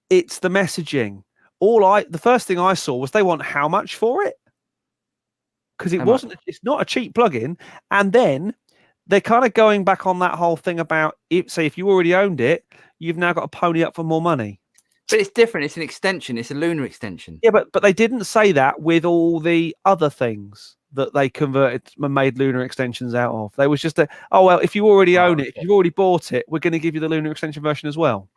it's the messaging. The first thing I saw was they want how much for it, because it's not a cheap plugin. And then they're kind of going back on that whole thing about if you already owned it, you've now got to pony up for more money. But it's different. It's an extension. It's a lunar extension. Yeah, but they didn't say that with all the other things that they converted and made lunar extensions out of. They was just if you already own it, if you've already bought it, we're going to give you the lunar extension version as well.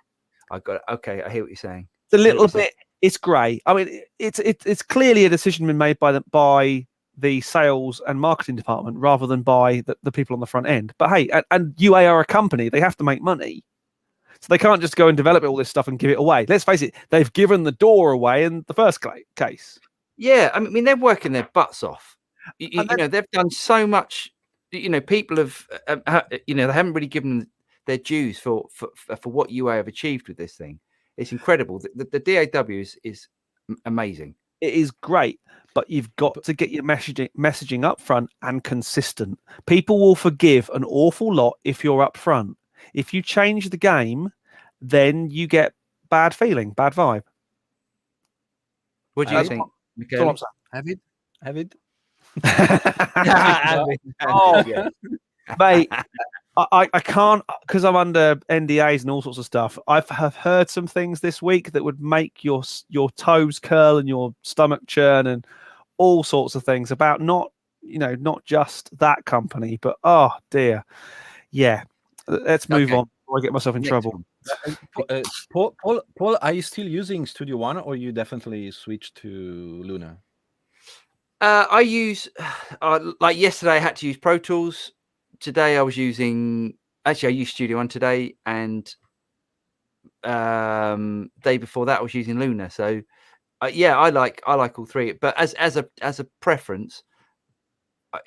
I got it. Okay, I hear what you're saying. It's a little bit. It's grey. I mean, it's clearly a decision been made by the sales and marketing department rather than by the people on the front end. But hey, and UA are a company; they have to make money, so they can't just go and develop all this stuff and give it away. Let's face it; they've given the door away in the first case. Yeah, I mean, they're working their butts off. You know, they've done so much. You know, people have, they haven't really given their dues for what UA have achieved with this thing. It's incredible. The DAW is amazing. It is great, but you've got to get your messaging up front and consistent. People will forgive an awful lot if you're up front. If you change the game, then you get bad feeling, bad vibe. What do you think? Have it. Oh, yeah. Mate, I can't, because I'm under NDAs and all sorts of stuff. I have heard some things this week that would make your toes curl and your stomach churn and all sorts of things about not just that company, but oh dear. Yeah, let's move on before I get myself in trouble. Paul, are you still using Studio One, or you definitely switched to Luna? I use like yesterday I had to use Pro Tools. Today I used Studio One today, and day before that I was using Luna. So I like all three. But as a preference,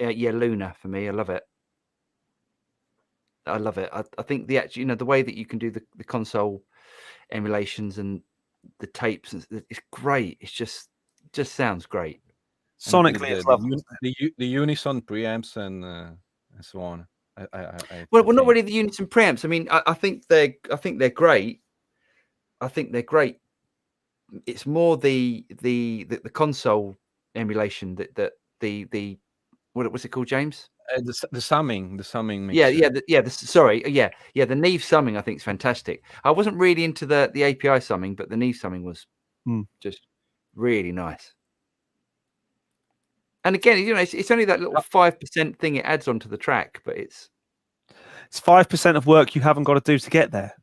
Luna for me. I love it. I love it. I think the actual, the way that you can do the console emulations and the tapes, it's great. It's just sounds great. Sonically, it's lovely. The Unison preamps and so on. Well, not really the Unison preamps. I mean, I think they're great. I think they're great. It's more the console emulation that the what's it called, James? The summing mixer. The Neve summing I think is fantastic. I wasn't really into the API summing, but the Neve summing was just really nice. And again, it's only that little 5% thing it adds onto the track, but it's 5% of work you haven't got to do to get there.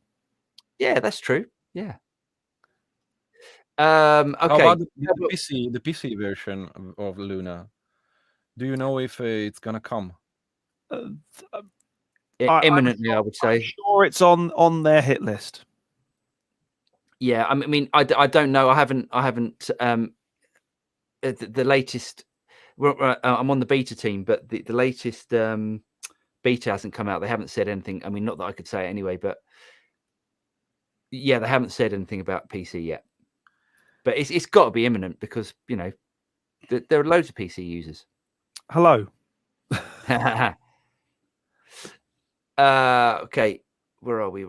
Yeah, that's true. Yeah. Okay. How about the PC version of Luna? Do you know if it's gonna come? Imminently, I would say. I'm sure it's on their hit list. Yeah, I mean, I don't know. I haven't. The latest. I'm on the beta team, but the latest beta hasn't come out. They haven't said anything. I mean, not that I could say it anyway, but yeah, they haven't said anything about PC yet. But it's got to be imminent because there are loads of PC users. Hello. Okay, where are we?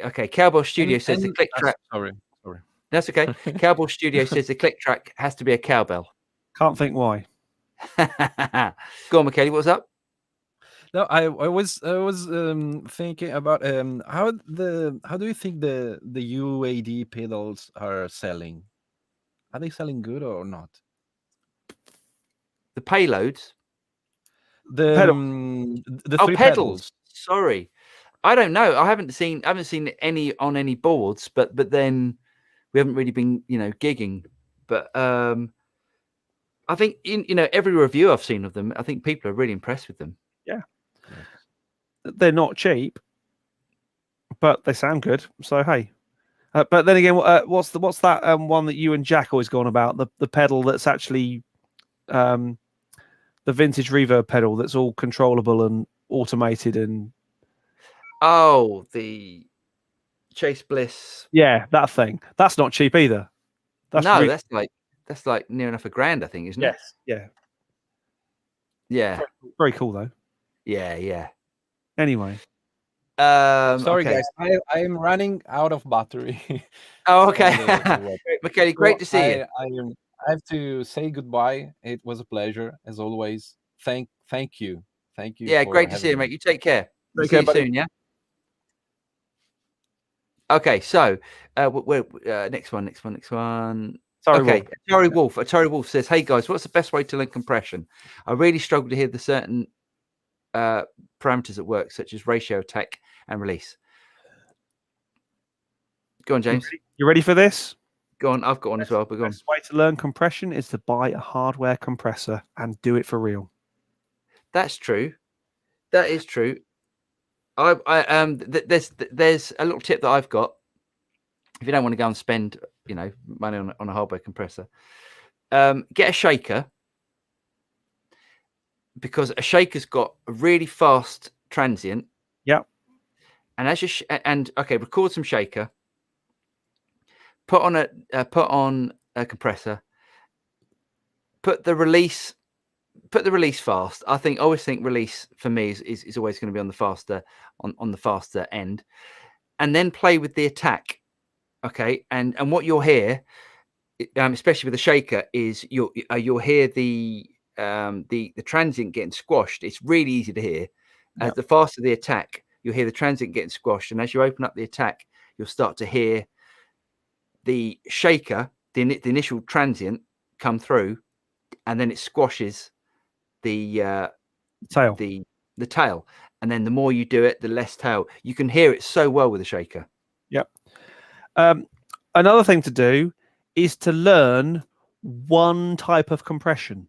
Okay, Cowboy Studio says the click track. Sorry. That's okay. Cowboy Studio says the click track has to be a cowbell. Can't think why. Go on, Michele. What's up? No, I was thinking about how do you think the UAD pedals are selling? Are they selling good or not? The payloads. The three pedals. Sorry, I don't know. I haven't seen any on any boards, but then we haven't really been gigging. But I think every review I've seen of them, I think people are really impressed with them. Yeah. They're not cheap, but they sound good. So hey. But then again, what's that one that you and Jack always go on about? The pedal that's actually the vintage reverb pedal that's all controllable and automated and the Chase Bliss. Yeah, that thing. That's not cheap either. That's like near enough $1,000, I think, isn't it? Yes. Yeah. Very cool though. Yeah. Anyway. Sorry, guys. I am running out of battery. Oh, okay. Michele, great to see you. I have to say goodbye. It was a pleasure as always. Thank you. Yeah, great to see you, mate. You take care. See you soon. Yeah. Okay, so next one. Atari Wolf says, "Hey guys, what's the best way to learn compression? I really struggle to hear the certain parameters at work, such as ratio, attack, and release." Go on, James. You ready for this? Go on. I've got one as well. But go on. The best way to learn compression is to buy a hardware compressor and do it for real. That's true. That is true. There's a little tip that I've got. If you don't want to go and spend money on a hardware compressor, get a shaker, because a shaker's got a really fast transient. Yeah. And record some shaker. Put on a compressor. Put the release fast. I always think release for me is always going to be on the faster end, and then play with the attack. Okay, and what you'll hear, especially with the shaker, is you'll hear the transient getting squashed. It's really easy to hear. As the faster the attack, you'll hear the transient getting squashed, and as you open up the attack, you'll start to hear the shaker, the initial transient, come through, and then it squashes the tail. The tail, and then the more you do it, the less tail. You can hear it so well with a shaker. Yep. Another thing to do is to learn one type of compression.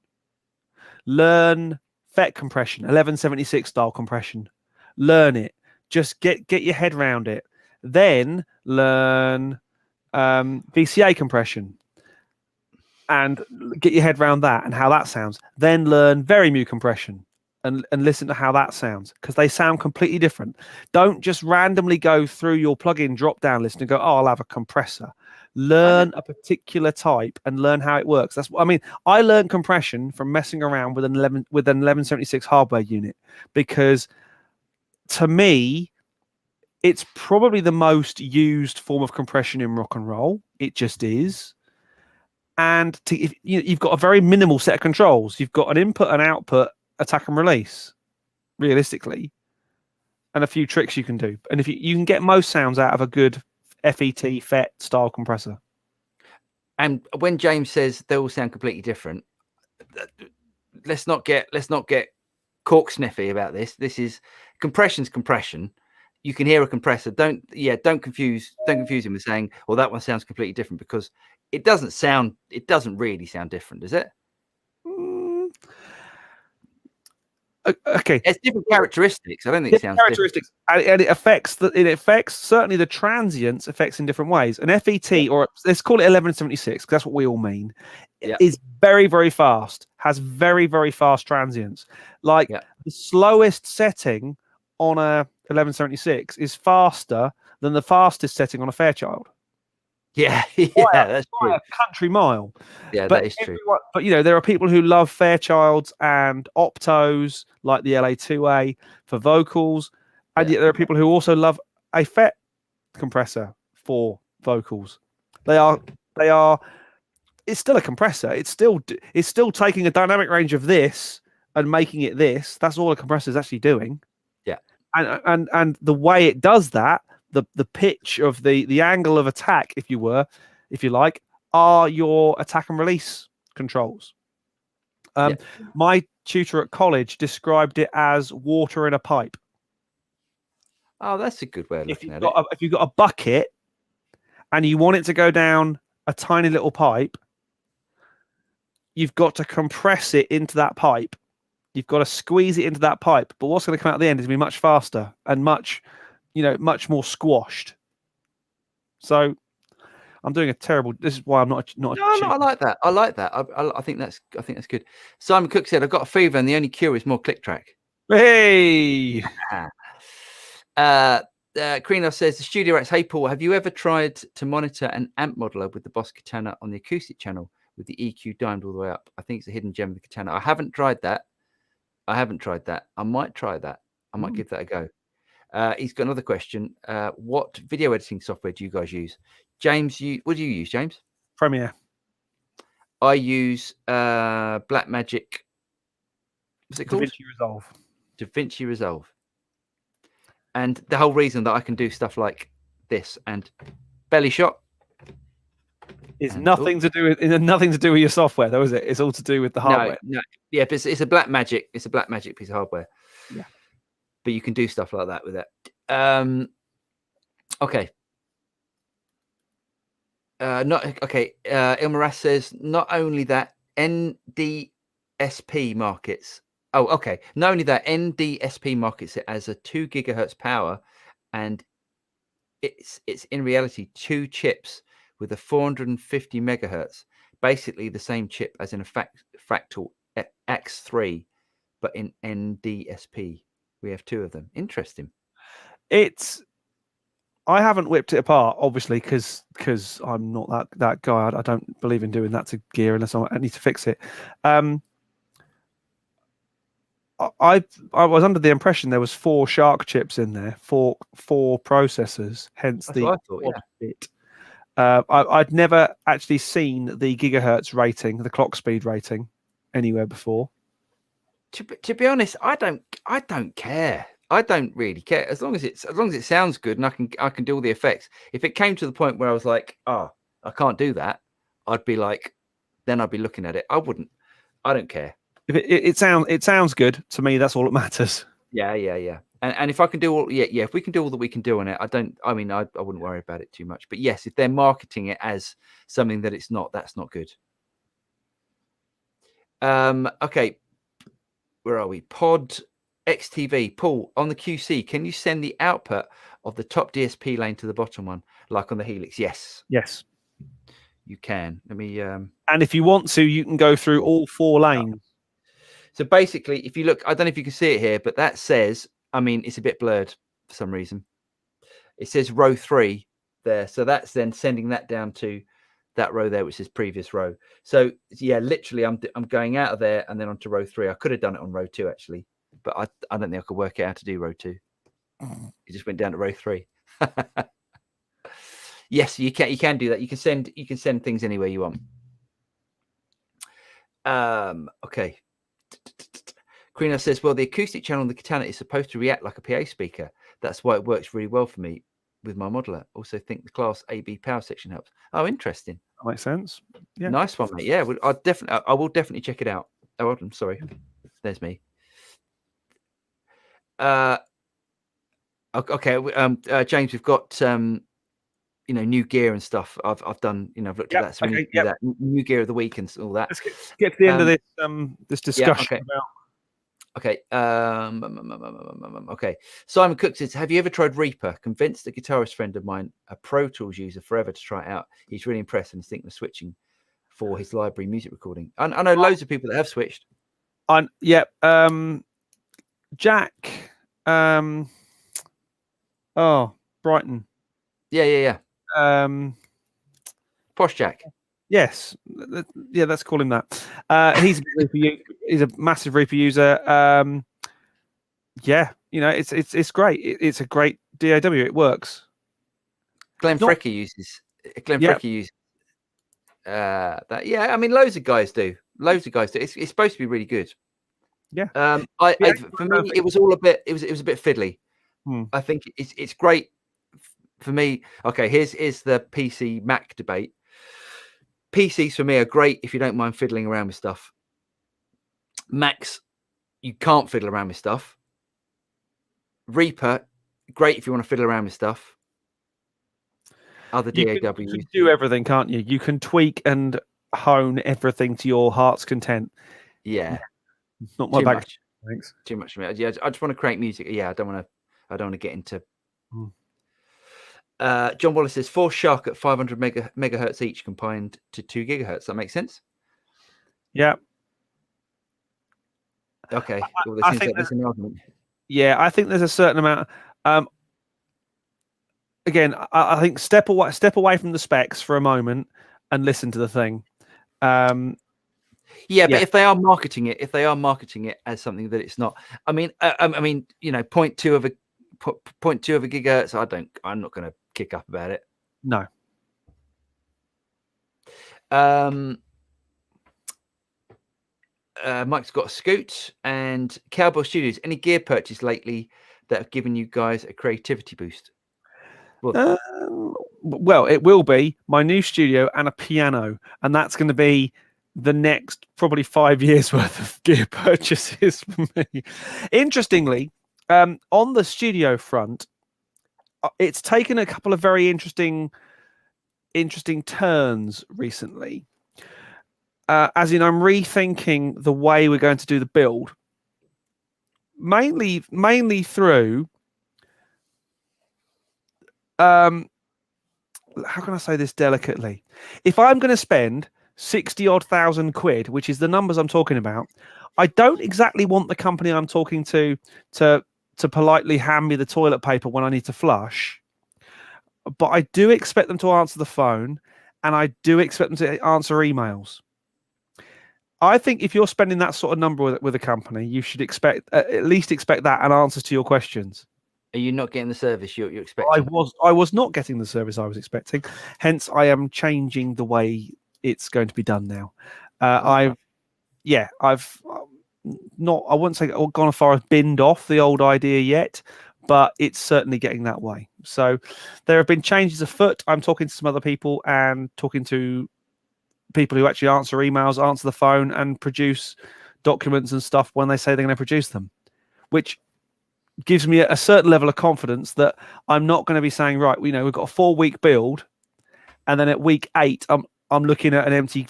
Learn FET compression, 1176 style compression. Learn it. Just get your head around it. Then learn VCA compression and get your head around that and how that sounds. Then learn Verimue compression and listen to how that sounds, because they sound completely different. Don't just randomly go through your plugin drop-down list and go, oh, I'll have a compressor. Learn a particular type and learn how it works. That's what I mean. I learned compression from messing around with an 1176 hardware unit, because to me, it's probably the most used form of compression in rock and roll. It just is. And you've got a very minimal set of controls. You've got an input and output, attack and release, realistically, and a few tricks you can do. And if you can get most sounds out of a good FET style compressor. And when James says they all sound completely different, let's not get cork sniffy about this. This is compression's compression. You can hear a compressor. Don't confuse him with saying, well, that one sounds completely different, because it doesn't really sound different, does it? Okay, it's different characteristics. I don't think it sounds characteristics, different. And it affects certainly the transients affects in different ways. An FET, or let's call it 1176, because that's what we all mean, is very, very fast. Has very, very fast transients. Like the slowest setting on a 1176 is faster than the fastest setting on a Fairchild. Yeah, that's true. A country mile. Yeah, that is true. But there are people who love Fairchilds and Optos, like the LA2A for vocals, and yet there are people who also love a FET compressor for vocals. They are. It's still a compressor. It's still taking a dynamic range of this and making it this. That's all a compressor is actually doing. Yeah, and the way it does that. The pitch of the angle of attack, if you like, are your attack and release controls. My tutor at college described it as water in a pipe. Oh, that's a good way of looking at it. If you've got a bucket and you want it to go down a tiny little pipe, you've got to compress it into that pipe. You've got to squeeze it into that pipe. But what's going to come out at the end is going to be much faster and much more squashed. So I'm doing a terrible. This is why I'm not. No, I like that. I think that's good. Simon Cook said, "I've got a fever, and the only cure is more click track." Hey. Krino says, "The Studio Rats. Hey Paul, have you ever tried to monitor an amp modeler with the Boss Katana on the acoustic channel with the EQ dimed all the way up? I think it's a hidden gem of the Katana. I haven't tried that. I might try that. I might give that a go." He's got another question. What video editing software do you guys use? James, what do you use, James? Premiere. I use Blackmagic. What's it called? DaVinci Resolve. And the whole reason that I can do stuff like this and belly shot is nothing to do with your software, though, is it? It's all to do with the hardware. No. Yeah, but it's a Blackmagic. It's a Blackmagic piece of hardware. Yeah. But you can do stuff like that with it. Okay. Ilmaras says, not only that NDSP markets. Oh, okay. Not only that NDSP markets it as a 2 gigahertz power, and it's in reality 2 chips with a 450 megahertz, basically the same chip as in a Fractal X3, but in NDSP. We have 2 of them. Interesting. I haven't whipped it apart, obviously, because I'm not that guy. I don't believe in doing that to gear unless I need to fix it. I was under the impression there was 4 Shark chips in there, four processors, hence That's what I thought, bit. I'd never actually seen the gigahertz rating, the clock speed rating, anywhere before. To be honest, I don't care. I don't really care as long as it sounds good and I can do all the effects. If it came to the point where I was like, oh, I can't do that, I'd be like, then I'd be looking at it. I don't care. If it sounds good to me, that's all that matters. Yeah. And if I can do all, if we can do all that we can do on it, I wouldn't worry about it too much. But yes, if they're marketing it as something that it's not, that's not good. Okay. Where are we? Pod XTV. Paul, on the QC, can you send the output of the top DSP lane to the bottom one, like on the Helix? Yes, you can. Let me. And if you want to, you can go through all 4 lanes. So basically, if you look, I don't know if you can see it here, but that says, I mean, it's a bit blurred for some reason. It says row 3 there. So that's then sending that down to that row there, which is previous row. So yeah, literally I'm going out of there and then onto row 3. I could have done it on row 2 actually, but I don't think I could work it out to do row 2. It just went down to row 3. Yes, you can do that. You can send things anywhere you want. Okay. Karina says, well, the acoustic channel on the Katana is supposed to react like a PA speaker. That's why it works really well for me with my modeler. Also think the class AB power section helps. Oh, interesting. That makes sense. Yeah. Nice one, mate. Yeah, I will definitely check it out. Oh, I'm sorry. There's me. Okay. James, we've got new gear and stuff. I've done, I've looked at that. So we need to do that new gear of the week and all that. Let's get to the end of this discussion about. Okay. Okay. Simon Cook says, have you ever tried Reaper? Convinced a guitarist friend of mine, a Pro Tools user, forever to try it out. He's really impressed and is thinking of switching for his library music recording. I know loads of people that have switched. Jack. Brighton. Yeah. Posh Jack. Yes, let's call him that. He's a massive Reaper user. It's great. It's a great DAW. It works. Glenn Frecky uses that. Yeah, I mean, loads of guys do. It's supposed to be really good. Yeah. For me, it was all a bit. It was a bit fiddly. I think it's great for me. Okay, here's the PC Mac debate. PCs for me are great if you don't mind fiddling around with stuff. Macs, you can't fiddle around with stuff. Reaper, great if you want to fiddle around with stuff. Other DAWs. You can do everything, can't you? You can tweak and hone everything to your heart's content. Yeah. Not my bag. Thanks. Too much for me. Yeah, I just want to create music. Yeah, I don't want to get into. John Wallace says 4 Shark at 500 megahertz each combined to 2 gigahertz. That makes sense. Yeah. Okay. Well, there seems like there's an argument. Yeah, I think there's a certain amount. Again, I think step away from the specs for a moment and listen to the thing. But if they are marketing it as something that it's not, I mean, 0.2 of a gigahertz. I'm not going to kick up about it. No. Mike's got a Scoot and Cowboy Studios. Any gear purchase lately that have given you guys a creativity boost? Well, it will be my new studio and a piano, and that's going to be the next probably 5 years worth of gear purchases for me. Interestingly, on the studio front, it's taken a couple of very interesting turns recently. As in, I'm rethinking the way we're going to do the build, mainly through. How can I say this delicately? If I'm going to spend 60-odd thousand quid, which is the numbers I'm talking about, I don't exactly want the company I'm talking to politely hand me the toilet paper when I need to flush, but I do expect them to answer the phone, and I do expect them to answer emails. I think if you're spending that sort of number with a company, you should at least expect that and answers to your questions. Are you not getting the service you're expecting? I was not getting the service I was expecting. Hence, I am changing the way it's going to be done now. I've not. I wouldn't say gone as far as binned off the old idea yet, but it's certainly getting that way. So there have been changes afoot. I'm talking to some other people and talking to people who actually answer emails, answer the phone, and produce documents and stuff when they say they're going to produce them, which gives me a certain level of confidence that I'm not going to be saying, right, we've got a 4-week build, and then at week 8, I'm looking at an empty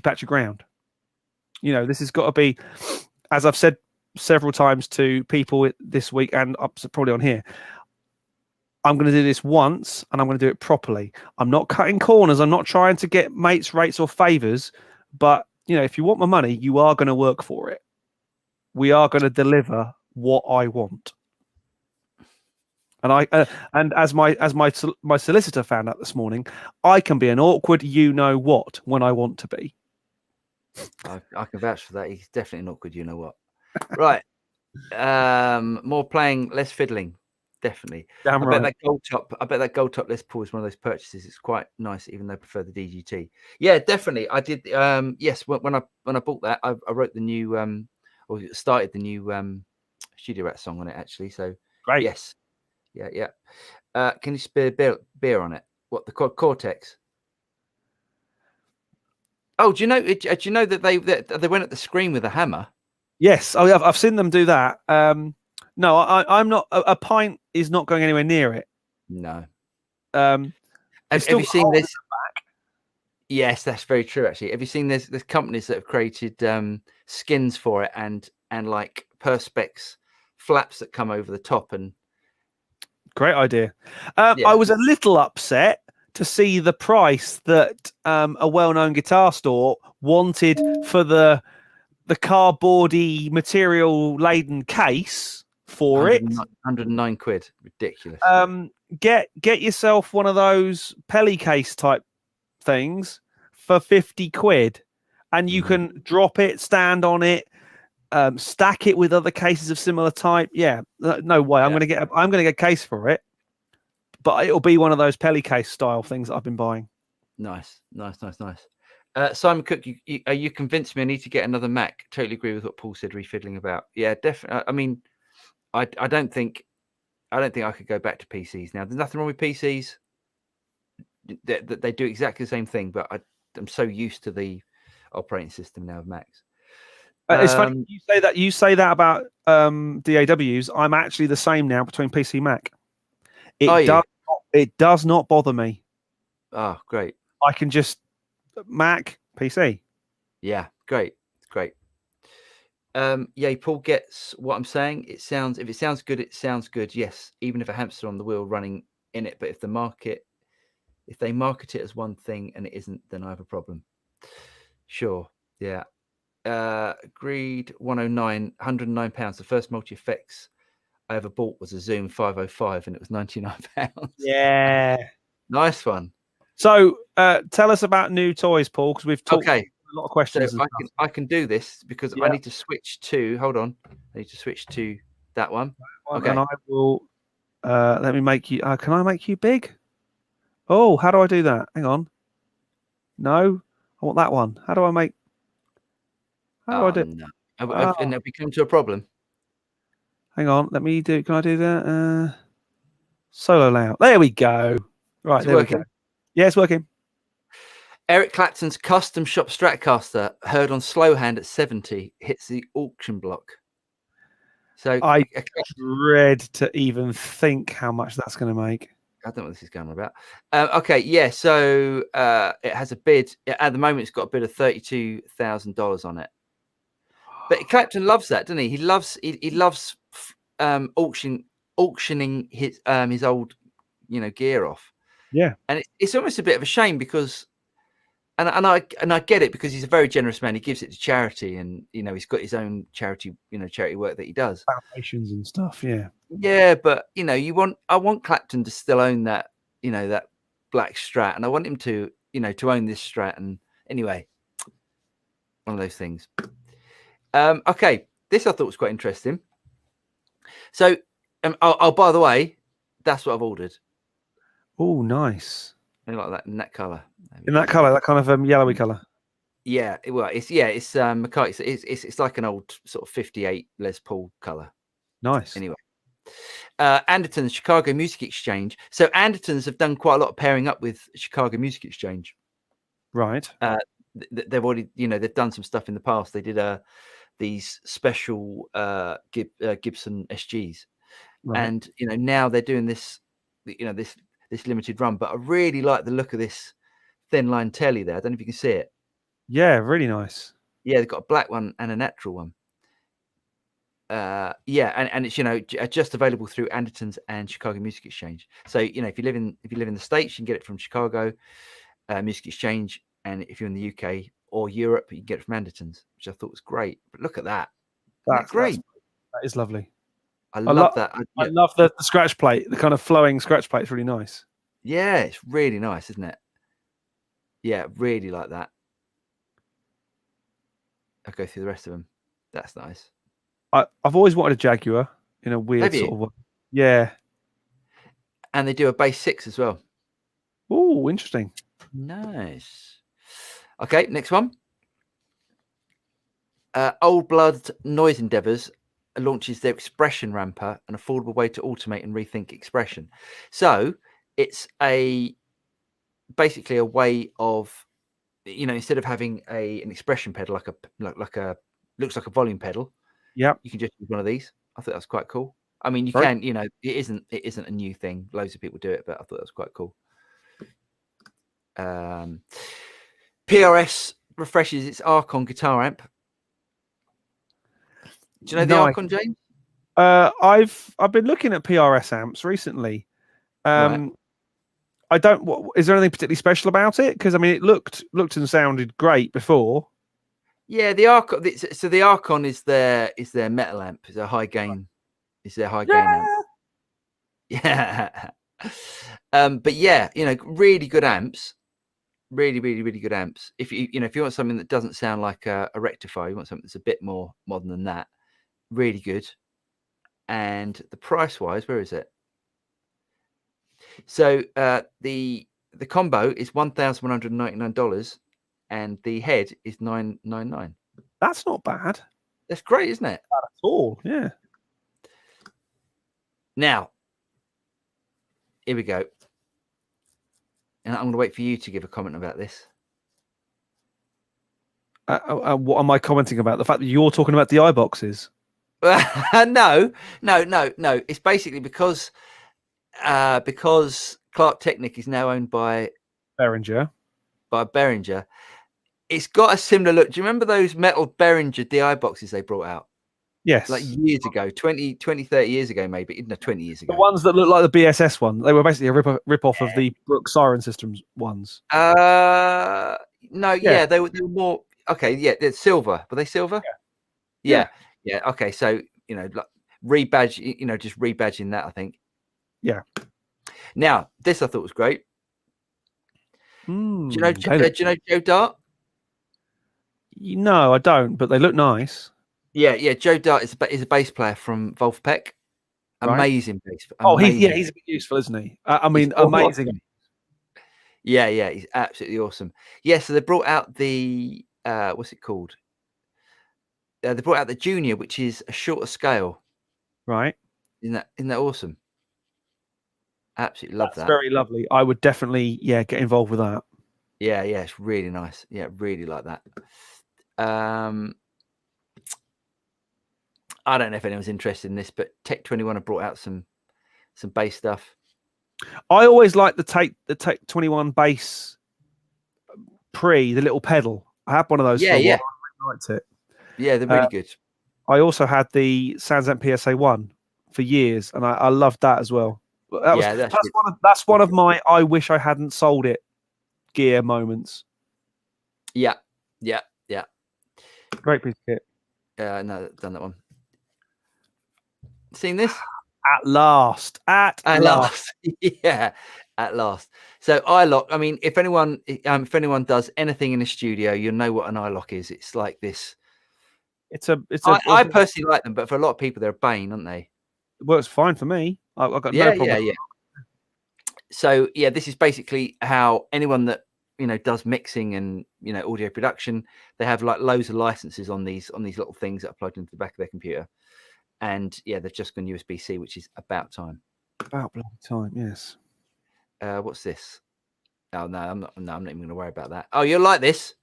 patch of ground. This has got to be, as I've said several times to people this week and probably on here, I'm going to do this once and I'm going to do it properly. I'm not cutting corners. I'm not trying to get mates, rates, or favors, but if you want my money, you are going to work for it. We are going to deliver what I want. And and as my solicitor found out this morning, I can be an awkward you-know-what when I want to be. I can vouch for that. He's definitely an awkward you-know-what. Right. More playing, less fiddling. Definitely. Damn I right. bet that gold top Les Paul is one of those purchases. It's quite nice, even though I prefer the DGT. Yeah, definitely. I did. Yes, when I bought that, I wrote the new or started the new Studio Rat song on it actually. So Great. yes, yeah. Can you spare beer on it? What, the Quad Cortex? Oh, do you know that they went at the screen with a hammer? Yes. Oh, yeah, I've seen them do that. No, I'm not. A pint is not going anywhere near it. No. Have you seen this? Yes, that's very true. Actually, have you seen there's companies that have created skins for it and like perspex flaps that come over the top? And great idea. I was a little upset to see the price that a well-known guitar store wanted for the cardboardy material laden case for it. 109 quid. Ridiculous. Get yourself one of those Pele case type things for 50 quid, and you can drop it, stand on it, stack it with other cases of similar type. Yeah, no way. I'm gonna get a case for it, but it'll be one of those Pele case style things that I've been buying. Nice. Simon Cook, you convinced me I need to get another Mac. Totally agree with what Paul said, refiddling about. Yeah, definitely. I mean, I don't think I could go back to PCs now. There's nothing wrong with PCs. They do exactly the same thing, but I'm so used to the operating system now of Macs. It's funny you say that about DAWs. I'm actually the same now between PC and Mac. It does not bother me. Oh, great. I can just Mac, PC. Yeah, great. Paul gets what I'm saying. If it sounds good, it sounds good. Yes, even if a hamster on the wheel running in it. But if they market it as one thing and it isn't, then I have a problem. Sure. Yeah. Agreed. 109 pounds. The first multi-effects I ever bought was a Zoom 505 and it was 99 pounds. Yeah. Nice one. So tell us about new toys, Paul, because we've talked a lot of questions. So I can do this because I need to switch to, hold on. I need to switch to that one. Okay. And I will, let me make you, can I make you big? Oh, how do I do that? Hang on. No, I want that one. How do I make, how do I do it? No. And it become to a problem. Hang on, can I do that? Solo layout. There we go. Right, there we go. Yeah, it's working. Eric Clapton's custom shop Stratcaster heard on slow hand at 70 hits the auction block. So I dread to even think how much that's going to make. I don't know what this is going on about. Okay, yeah. So it has a bid at the moment. It's got a bid of $32,000 on it. But Clapton loves that, doesn't he? He loves auctioning his old gear off. Yeah, and it's almost a bit of a shame because, and I get it because he's a very generous man. He gives it to charity, and he's got his own charity work that he does, foundations and stuff. Yeah, but I want Clapton to still own that that black Strat, and I want him to to own this Strat. And anyway, one of those things. Okay, this I thought was quite interesting. So, by the way, that's what I've ordered. Oh, nice. I like that in that color. In that color, that kind of yellowy color. Yeah, well, it's McCarthy. It's like an old sort of 58 Les Paul color. Nice. Anyway, Anderton's Chicago Music Exchange. So Anderton's have done quite a lot of pairing up with Chicago Music Exchange. Right. They've already, they've done some stuff in the past. They did these special Gibson SGs, right. And now they're doing this, this limited run. But I really like the look of this thin line Tele there. I don't know if you can see it. Yeah, really nice. Yeah, they've got a black one and a natural one. And it's just available through Anderton's and Chicago Music Exchange. So if you live in the States, you can get it from Chicago Music Exchange, and if you're in the UK, or Europe, you can get it from Anderton's, which I thought was great. But look at that. Isn't that great? That is lovely. I love that. I love the scratch plate, the kind of flowing scratch plate. It's really nice. Yeah, it's really nice, isn't it? Yeah, really like that. I'll go through the rest of them. That's nice. I've always wanted a Jaguar in a weird sort of way. Yeah. And they do a bass 6 as well. Oh, interesting. Nice. Okay, next one. Old Blood Noise Endeavours launches their expression ramper, an affordable way to automate and rethink expression. So it's basically a way of, instead of having an expression pedal like a looks like a volume pedal. Yeah, you can just use one of these. I thought that's quite cool. I mean, you can, it isn't a new thing. Loads of people do it, but I thought that was quite cool. PRS refreshes its Archon guitar amp. Do you know the Archon, James? I've been looking at PRS amps recently. Right. I don't. Is there anything particularly special about it? Because I mean, it looked and sounded great before. Yeah, the Archon. So the Archon is their metal amp. It's a high gain. It's their high gain amp. Yeah. But yeah, really good amps. Really, really, really good amps. If you want something that doesn't sound like a rectifier, you want something that's a bit more modern than that. Really good. And the price wise, where is it? So the combo is $1,199 and the head is $999. That's not bad. That's great, isn't it? Not at all. Yeah. Now, here we go. And I'm going to wait for you to give a comment about this. What am I commenting about? The fact that you're talking about the iBoxes? No. It's basically because Clark Technic is now owned by Behringer. It's got a similar look. Do you remember those metal Behringer DI boxes they brought out? Yes. Like years ago, 20, 30 years ago, maybe. No, 20 years ago. The ones that look like the BSS one. They were basically a rip-off of the Brooks Siren Systems ones. No, yeah, they were more... Okay, yeah, they're silver. Were they silver? Yeah. Okay, so, like rebadge, just rebadging that, I think. Yeah. Now, this I thought was great. Do you know Joe Dart? No, I don't, but they look nice. Yeah. Joe Dart is a bass player from Wolfpack. Amazing bass. He's a bit useful, isn't he? I mean, amazing. Awesome. Yeah, he's absolutely awesome. Yeah, so they brought out the what's it called? They brought out the Junior, which is a shorter scale. Right. Isn't that awesome? Absolutely love that. Very lovely. I would definitely, get involved with that. Yeah, it's really nice. Yeah, really like that. I don't know if anyone's interested in this, but Tech 21 have brought out some bass stuff. I always like the Tech 21 bass the little pedal. I had one of those. Yeah. I really liked it. Yeah, they're really good. I also had the Sansamp PSA 1 for years, and I loved that as well. That's one of my I wish I hadn't sold it gear moments. Yeah. Great piece of kit. No, done that one. Seen this? At last. Yeah, at last. So iLock. I mean, if anyone does anything in a studio, you'll know what an iLock is. It's like this. I personally like them, but for a lot of people, they're a bane, aren't they? It works fine for me. I've got no problem. Yeah. So this is basically how anyone that does mixing and audio production, they have like loads of licenses on these little things that are plugged into the back of their computer, and they've just gone USB-C, which is about time. About bloody time, yes. What's this? Oh no, I'm not even going to worry about that. Oh, you'll like this.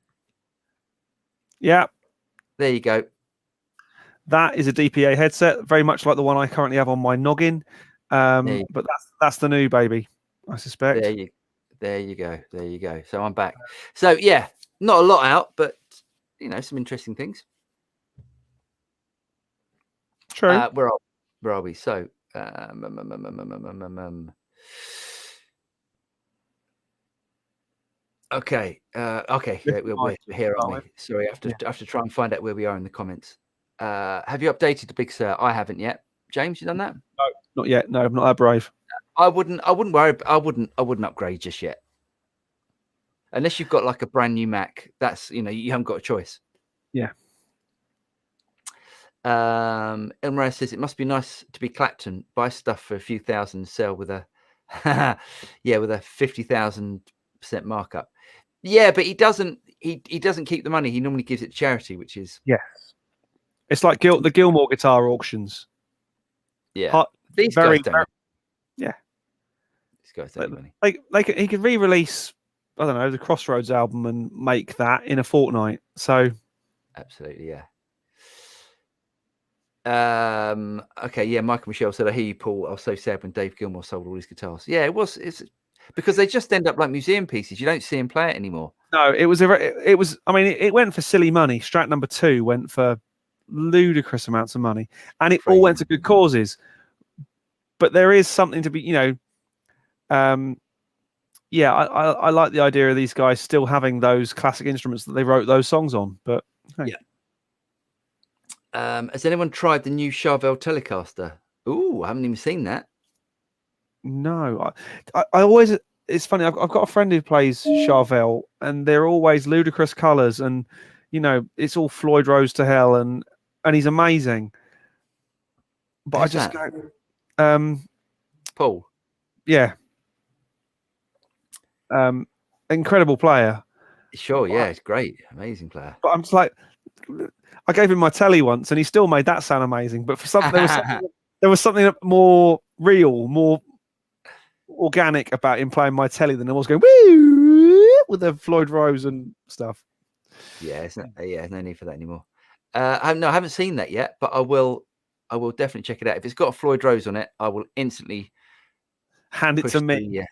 Yeah. There you go. That is a DPA headset, very much like the one I currently have on my noggin. But that's the new baby, I suspect. There you go. So I'm back. So yeah, not a lot out, but some interesting things. True. Where are we? So Okay. Okay. Yeah, we're here, aren't we? Sorry, I have to try and find out where we are in the comments. Have you updated the Big Sur? I haven't yet. James, you done that? No, not yet. No, I'm not that brave. I wouldn't worry. I wouldn't upgrade just yet. Unless you've got like a brand new Mac. That's, you haven't got a choice. Yeah. Ilmaris says it must be nice to be Clapton, buy stuff for a few thousand, sell with a with a 50,000% markup. Yeah, but he doesn't keep the money. He normally gives it to charity, which is it's like the Gilmore guitar auctions. Yeah. These very, guys don't. Yeah. These guys don't money. He could re-release, I don't know, the Crossroads album and make that in a fortnight. So absolutely, yeah. Okay, yeah. Michael Michelle said, "I hear you, Paul. I was so sad when Dave Gilmour sold all his guitars." Yeah, it's because they just end up like museum pieces. You don't see him play it anymore. No, it was. I mean, it went for silly money. Strat number 2 went for ludicrous amounts of money, and it all went to good causes. But there is something to be, I like the idea of these guys still having those classic instruments that they wrote those songs on. But hey. Yeah. Has anyone tried the new Charvel Telecaster? Ooh, I haven't even seen that. No, I always. It's funny. I've got a friend who plays Charvel, and they're always ludicrous colours, and it's all Floyd Rose to hell, and he's amazing. But Who's I just that? go, Paul. Yeah. Incredible player. Sure, yeah, it's great, amazing player. But I'm just like, I gave him my Tele once, and he still made that sound amazing. But for there was something more real, more organic about him playing my Tele than there was going woo with the Floyd Rose and stuff. Yeah, there's no need for that anymore. I haven't seen that yet, but I will definitely check it out. If it's got a Floyd Rose on it, I will instantly hand it to me.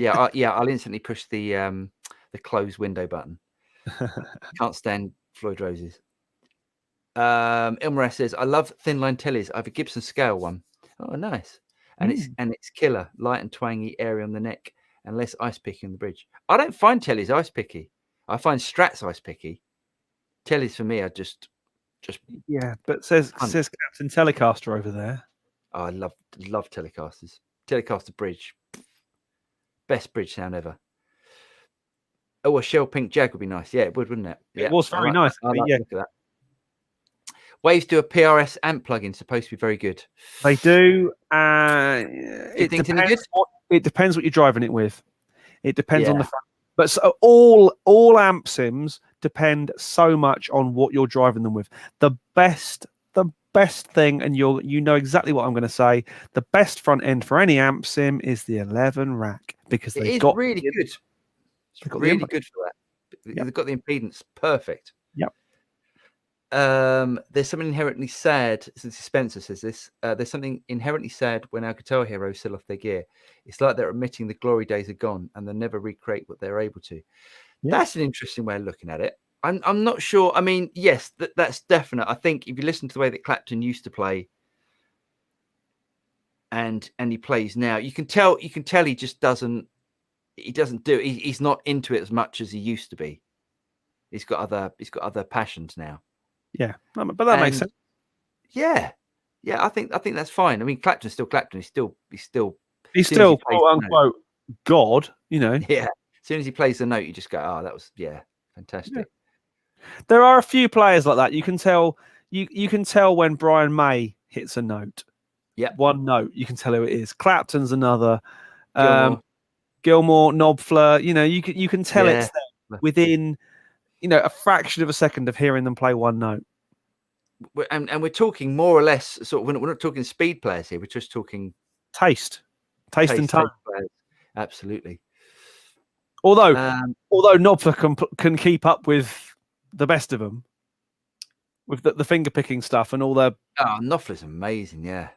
I'll instantly push the close window button. Can't stand Floyd Roses. Ilmares says, I love thin line Teles. I have a Gibson scale one. Oh, nice. And it's killer, light and twangy, airy on the neck, and less ice picky on the bridge. I don't find Teles ice picky. I find Strats ice picky. Teles for me are just but says Captain Telecaster over there. Oh, I love Telecasters. Telecaster bridge, best bridge sound ever. Oh, a shell pink Jag would be nice. Yeah, it would, wouldn't it? Yeah, it was very nice. I like look at that. Waves do a PRS amp plugin, supposed to be very good. They do. It depends what you're driving it with. It depends on the front. But so all amp sims depend so much on what you're driving them with. The best thing, and you know exactly what I'm going to say. The best front end for any amp sim is the 11 rack because they've got really good. It's really good for that. They've got the impedance perfect. Yep. There's something inherently sad. Since Spencer says this, there's something inherently sad when our guitar heroes sell off their gear. It's like they're admitting the glory days are gone and they'll never recreate what they're able to. Yeah. That's an interesting way of looking at it. I'm not sure. I mean, yes, that's definite. I think if you listen to the way that Clapton used to play, and he plays now, you can tell he just doesn't. He doesn't do. He's not into it as much as he used to be. He's got other passions now. Yeah, but that makes sense. Yeah. I think that's fine. I mean, Clapton's still Clapton. He's still quote unquote God. Yeah. As soon as he plays the note, you just go, "Oh, that was fantastic." Yeah. There are a few players like that. You can tell. You can tell when Brian May hits a note. Yeah, one note. You can tell who it is. Clapton's another. Gilmour, Knobfler. You can tell it's there within a fraction of a second of hearing them play one note. And we're talking more or less sort of. We're not talking speed players here. We're just talking taste and time. Absolutely. Although Knobfler can keep up with the best of them, with the finger picking stuff and all the. Oh, Knopfler's amazing. Yeah.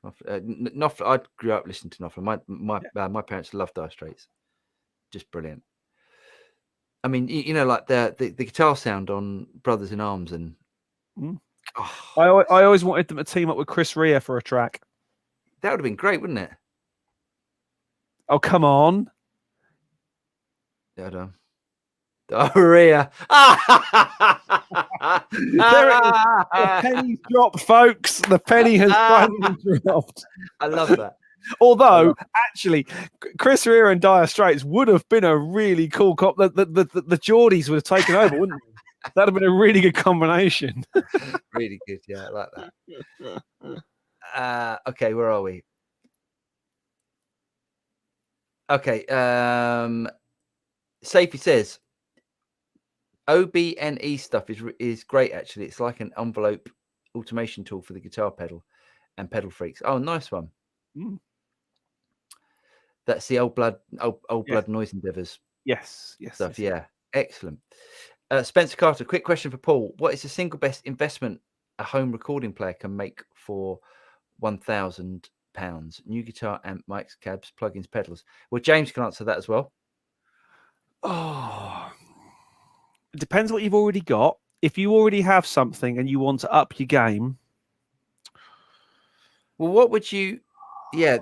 Knopfler. I grew up listening to Knopfler. My parents loved Dire Straits. Just brilliant. I mean, like the guitar sound on Brothers in Arms and. I always wanted them to team up with Chris Rea for a track. That would have been great, wouldn't it? Oh, come on. Hold on. Diarrhea. There it is. The penny's dropped, folks. The penny has finally dropped. I love that. Although, actually, Chris Rea and Dire Straits would have been a really cool cop. The Geordies would have taken over, wouldn't they? That'd have been a really good combination. Really good. Yeah, I like that. Okay, where are we? Okay. Safety says OBNE stuff is great. Actually, it's like an envelope automation tool for the guitar pedal and pedal freaks. Oh, nice one. That's the old blood noise endeavors. Yes. Stuff. Yeah, excellent. Spencer Carter, quick question for Paul: what is the single best investment a home recording player can make for £1,000? New guitar, amp, mics, cabs, plugins, pedals. Well, James can answer that as well. Oh, it depends what you've already got. If you already have something and you want to up your game, well, what would you? Yeah.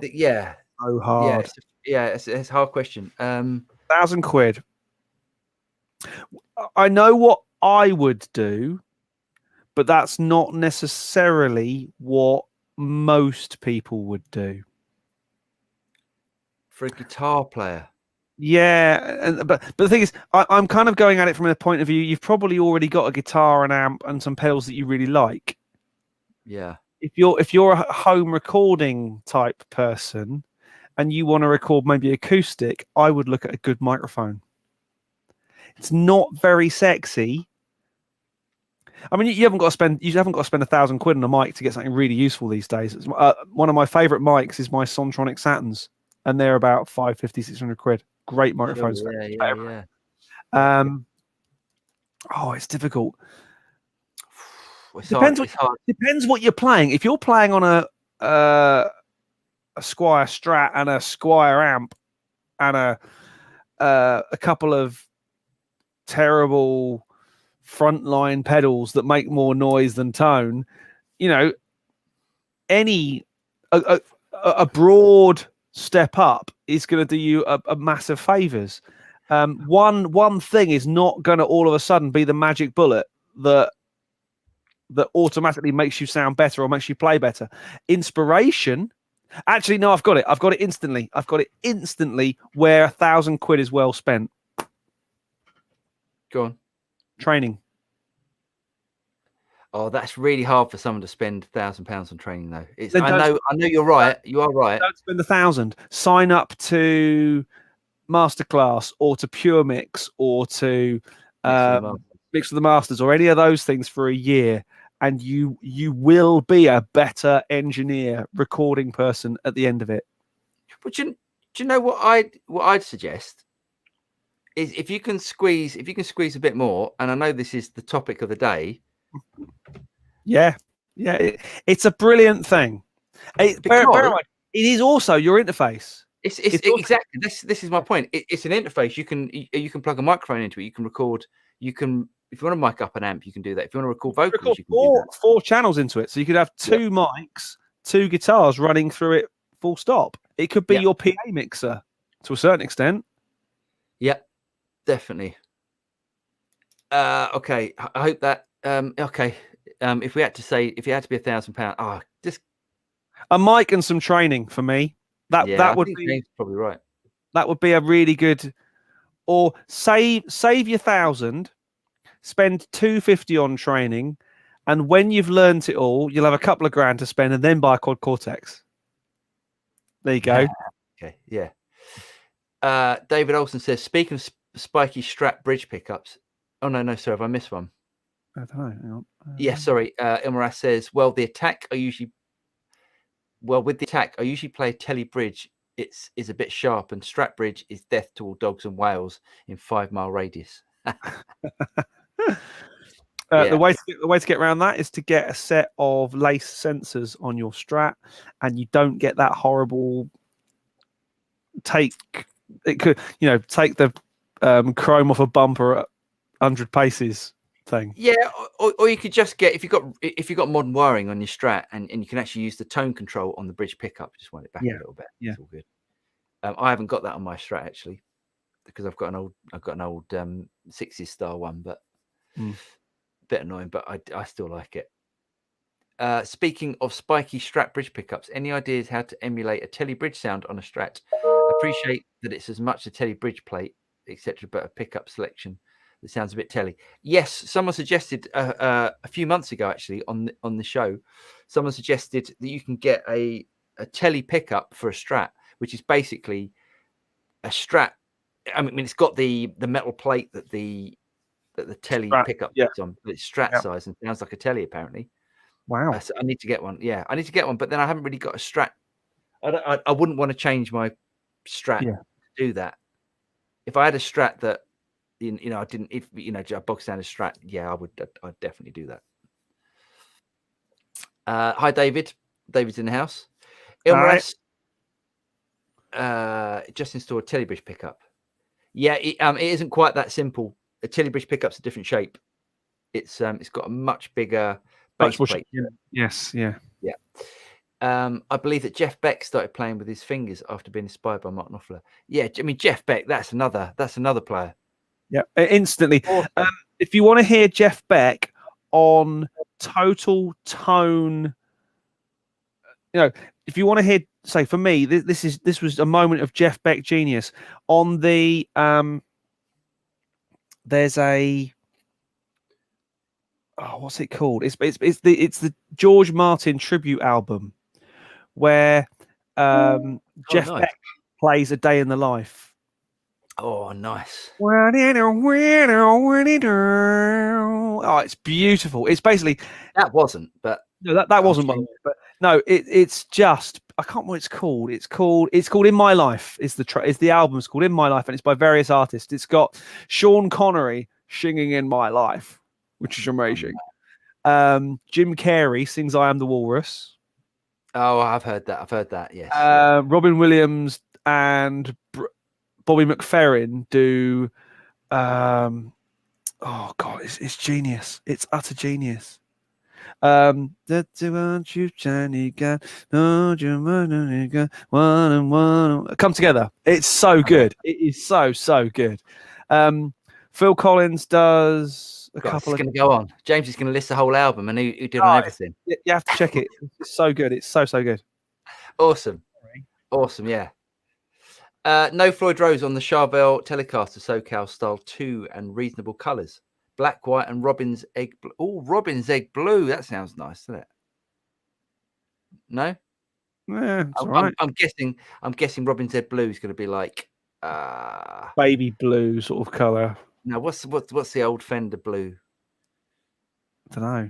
so hard. It's a hard question. £1,000. I know what I would do, but that's not necessarily what most people would do. For a guitar player. Yeah, but the thing is, I'm kind of going at it from the point of view, you've probably already got a guitar, an amp, and some pedals that you really like. Yeah. If you're a home recording type person and you want to record maybe acoustic, I would look at a good microphone. It's not very sexy. I mean, you haven't got to spend £1,000 on a mic to get something really useful these days. It's, one of my favorite mics is my Sontronic Saturns, and they're about £550-600. Great microphones. Yeah. It's difficult. Depends what you're playing. If you're playing on a Squier Strat and a Squier amp and a couple of terrible frontline pedals that make more noise than tone, a broad step up is going to do you a massive favors. One thing is not going to all of a sudden be the magic bullet that automatically makes you sound better or makes you play better. Inspiration. Actually, no, I've got it. I've got it instantly where £1,000 is well spent. Go on. Training. Oh, that's really hard for someone to spend £1,000 on training, though. I know you're right. You are right. Don't spend £1,000. Sign up to Masterclass or to Pure Mix or to Mix with the Masters or any of those things for a year, and you will be a better engineer, recording person at the end of it. But do you know what I'd suggest is if you can squeeze a bit more, and I know this is the topic of the day. Yeah, it's a brilliant thing. It is also your interface. It's exactly this is my point. It's an interface. You can plug a microphone into it. You can record. You can, if you want to mic up an amp, you can do that. If you want to record vocals, you can do that. 4 channels into it, so you could have 2 mics, 2 guitars running through it. Full stop. It could be your PA mixer to a certain extent. Yeah, definitely. Okay, I hope that. Okay, if you had to be £1,000, just a mic and some training for me. That would be probably right. That would be a really good. Or save your £1,000, spend £250 on training, and when you've learned it all, you'll have a couple of grand to spend, and then buy a Quad Cortex. There you go. Okay, yeah. David Olson says, speaking of spiky Strat bridge pickups. Oh no, sorry, have I missed one? I don't know. Hang on. Yeah, sorry. Ilmaras says, with the attack, I usually play Tele bridge. Is a bit sharp, and Strat bridge is death to all dogs and whales in 5-mile radius. The way to get around that is to get a set of lace sensors on your Strat, and you don't get that horrible take the chrome off a bumper at 100 paces thing. Yeah, or you could just get if you got modern wiring on your Strat, and you can actually use the tone control on the bridge pickup. Just wind it back a little bit. Yeah, it's all good. I haven't got that on my Strat actually. because I've got an old 60s style one, but Mm. bit annoying, but I still like it. Speaking of spiky Strat bridge pickups, any ideas how to emulate a Tele bridge sound on a Strat? Appreciate that it's as much a Tele bridge plate, etc., but a pickup selection that sounds a bit Tele. Yes, someone suggested a few months ago, actually, on the show, someone suggested that you can get a Tele pickup for a Strat, which is basically a Strat. I mean, it's got the metal plate that the Tele Strat, pickup yeah. is on, but it's Strat Yeah. size and sounds like a Tele apparently. Wow. So I need to get one. Yeah, I need to get one, but then I haven't really got a Strat. I wouldn't want to change my Strat to do that. If I had a Strat that, I didn't, if a bog standard Strat, yeah, I'd definitely do that. Hi, David. David's in the house. Ilmaras, just installed a Telebridge pickup. Yeah, it isn't quite that simple. A Telebridge pickup's a different shape. It's got a much bigger base plate. Yes, yeah. I believe that Jeff Beck started playing with his fingers after being inspired by Mark Knopfler. Yeah, I mean Jeff Beck, that's another player. Yeah, instantly. Awesome. If you want to hear Jeff Beck on total tone, if you want to hear, say for me, this was a moment of Jeff Beck genius. On the there's a what's it called? It's the George Martin tribute album where Jeff nice. Beck plays A Day in the Life. Oh, nice. Oh, it's beautiful. It's basically that wasn't, but no, that wasn't one. But no, it's just I can't remember what it's called. It's called In My Life. Is the album's called In My Life, and it's by various artists. It's got Sean Connery singing In My Life, which is amazing. Jim Carrey sings I Am the Walrus. Oh, I've heard that. Yes. Robin Williams and Bobby McFerrin do. Oh God, it's genius. It's utter genius. Come Together. It's so good. It is so good. Phil Collins does a couple. It's going to go on. James is going to list the whole album and who did on everything. You have to check it. It's so good. It's so good. Awesome. Yeah. No Floyd Rose on the Charvel Telecaster SoCal Style 2 and reasonable colours. Black, white, and Robin's Egg Blue. Oh, Robin's Egg Blue. That sounds nice, doesn't it? No? Yeah, right. I'm guessing Robin's Egg Blue is going to be like baby blue sort of colour. No, what's the old Fender blue? I don't know.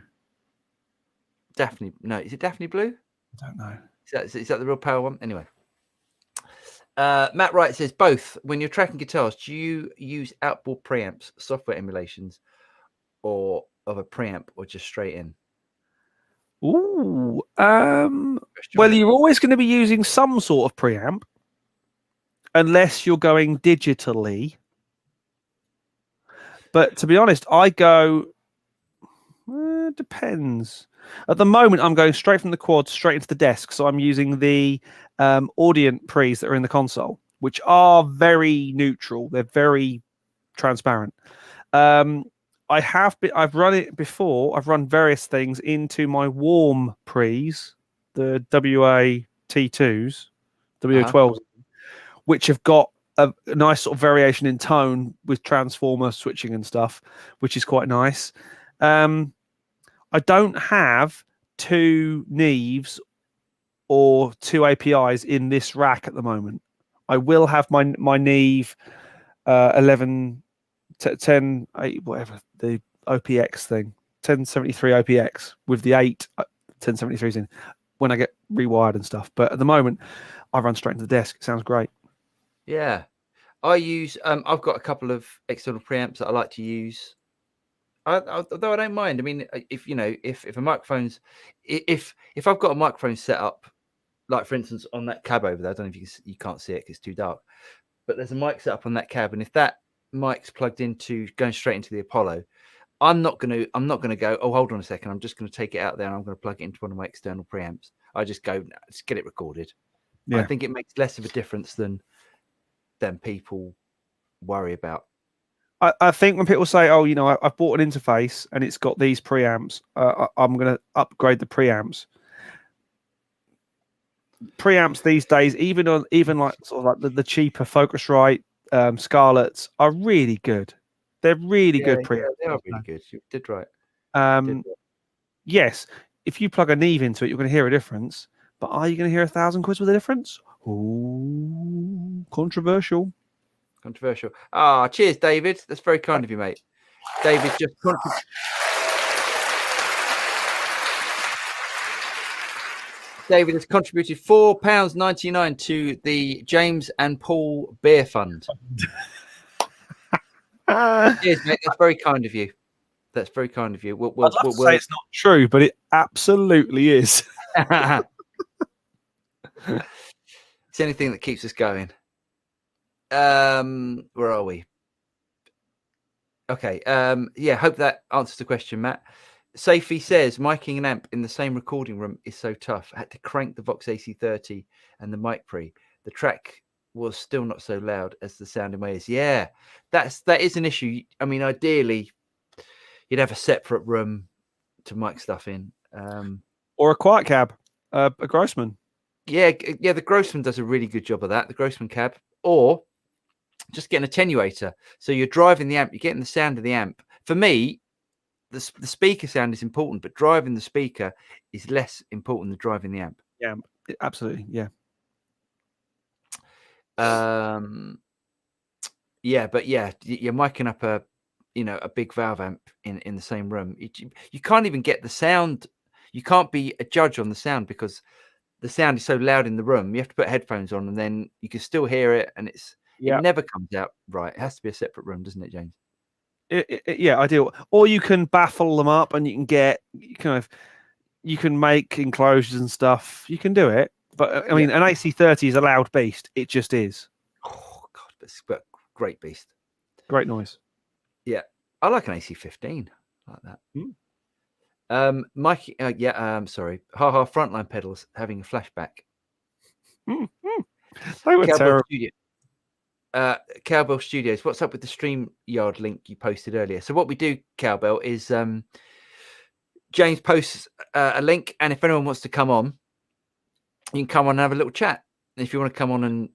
Daphne. No, is it Daphne Blue? I don't know. Is that the real power one? Anyway. Matt Wright says both. When you're tracking guitars, do you use outboard preamps, software emulations, or of a preamp, or just straight in? Ooh. Well, you're always going to be using some sort of preamp, unless you're going digitally. But to be honest, I go. It depends. At the moment, I'm going straight from the quad straight into the desk. So I'm using the Audient pre's that are in the console, which are very neutral. They're very transparent. I've run it before. I've run various things into my warm pre's, the WA T2s, WA12s, which have got a nice sort of variation in tone with transformer switching and stuff, which is quite nice. I don't have two Neves or two APIs in this rack at the moment. I will have my Neve 11, 10, 8, whatever, the OPX thing, 1073 OPX with the 8 1073s in when I get rewired and stuff. But at the moment, I run straight into the desk. It sounds great. Yeah. I use, I've got a couple of external preamps that I like to use. Although I don't mind. I mean, if a microphone's, if I've got a microphone set up, like for instance on that cab over there, I don't know if you can't see it because it's too dark, but there's a mic set up on that cab, and if that mic's plugged into going straight into the Apollo, I'm not gonna go, oh, hold on a second, I'm just gonna take it out there and I'm gonna plug it into one of my external preamps. I just go, let's get it recorded. Yeah. I think it makes less of a difference than people worry about. I think when people say, "Oh, I've bought an interface and it's got these preamps, I'm going to upgrade the preamps." Preamps these days, even like sort of like the cheaper Focusrite Scarlets, are really good. They're really good preamps. They are really good. You did right. Yes, if you plug a Neve into it, you're going to hear a difference. But are you going to hear 1,000 quid with a difference? Ooh, controversial. Controversial. Cheers, David. That's very kind of you, mate. David just David has contributed £4.99 to the James and Paul Beer Fund. Cheers, mate. That's very kind of you. That's very kind of you. I'd love to say it's not true, but it absolutely is. It's anything that keeps us going. Where are we? Okay. Yeah, hope that answers the question, Matt. Safey says, miking an amp in the same recording room is so tough. I had to crank the Vox AC30 and the mic pre. The track was still not so loud as the sound in my ears. Yeah, that is an issue. I mean, ideally, you'd have a separate room to mic stuff in. Or a quiet cab, a Grossman. Yeah, the Grossman does a really good job of that, the Grossman cab. Or just get an attenuator. So you're driving the amp, you're getting the sound of the amp. For me, the speaker sound is important, but driving the speaker is less important than driving the amp. Yeah, absolutely. Yeah. Yeah, but yeah, you're miking up a big valve amp in the same room. You can't even get the sound. You can't be a judge on the sound because the sound is so loud in the room. You have to put headphones on, and then you can still hear it, and it never comes out right. It has to be a separate room, doesn't it, James? Yeah, ideal. Or you can baffle them up, and you can make enclosures and stuff. You can do it, but I mean, an AC30 is a loud beast. It just is. Oh God, but great beast. Great noise. Yeah, I like an AC15 like that. Mike, sorry. Frontline pedals having a flashback. They were terrible. Cowbell Studios, what's up with the StreamYard link you posted earlier? So what we do, Cowbell, is James posts a link, and if anyone wants to come on, you can come on and have a little chat. And if you want to come on and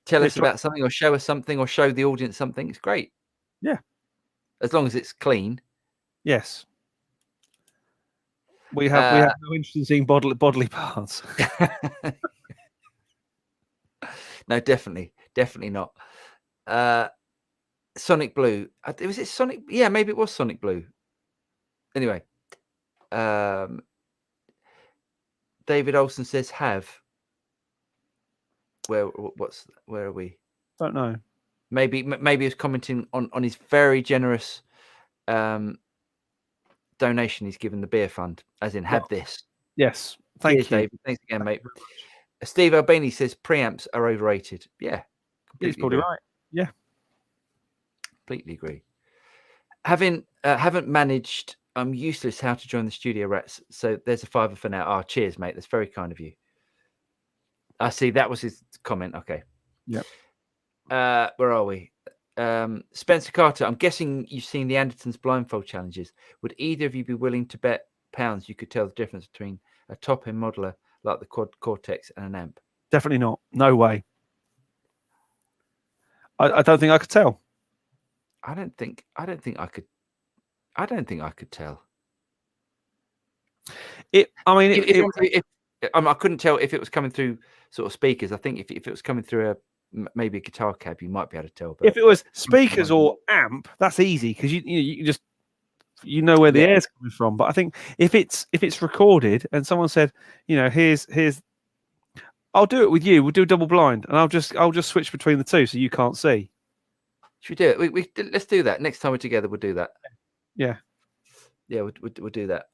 tell us about something, or show us something, or show the audience something, it's great. Yeah, as long as it's clean. Yes. We have no interest in seeing bodily parts. No, definitely not. Sonic Blue. Was it Sonic? Yeah, maybe it was Sonic Blue. Anyway, David Olson says have. Where are we? Don't know. Maybe he's commenting on his very generous donation he's given the beer fund, as in have this. Yes. Thank you, David. Thanks again, mate. Steve Albini says preamps are overrated. Yeah, he's probably right. Yeah, completely agree. Haven't managed. I'm useless. How to join the studio rats? So there's a $5 for now. Cheers, mate. That's very kind of you. I see. That was his comment. Okay. Yep. Where are we? Spencer Carter. I'm guessing you've seen the Andertons blindfold challenges. Would either of you be willing to bet pounds you could tell the difference between a top-end modeler like the Quad Cortex and an amp? Definitely not. No way. I don't think I could tell. I don't think I could tell. I couldn't tell if it was coming through sort of speakers. I think if it was coming through maybe a guitar cab, you might be able to tell. But if it was speakers or amp, that's easy because you just know where the air's coming from. But I think if it's recorded and someone said, here's, I'll do it with you. We'll do double blind, and I'll just switch between the two so you can't see. Should we do it? Let's do that next time we're together. We'll do that. Yeah, we'll do that.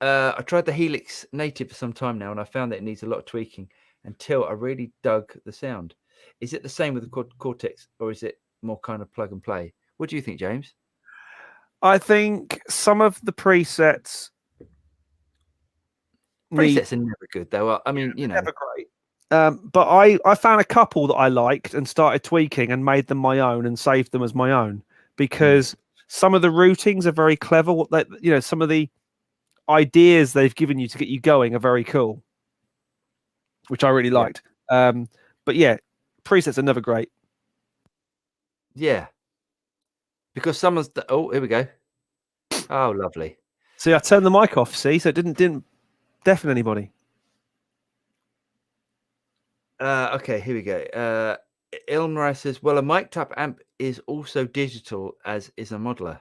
I tried the Helix Native for some time now, and I found that it needs a lot of tweaking until I really dug the sound. Is it the same with the Quad Cortex, or is it more kind of plug and play? What do you think, James? I think some of the presets are never good, though. I mean, never great. But I found a couple that I liked and started tweaking and made them my own and saved them as my own because some of the routings are very clever. What they, some of the ideas they've given you to get you going are very cool, which I really liked. But yeah, presets are never great. Yeah, because someone's. Oh, here we go. Oh, lovely. See, I turned the mic off. See, so it didn't deafen anybody. Okay, here we go. Ilmarai says, well, a mic type amp is also digital, as is a modeler.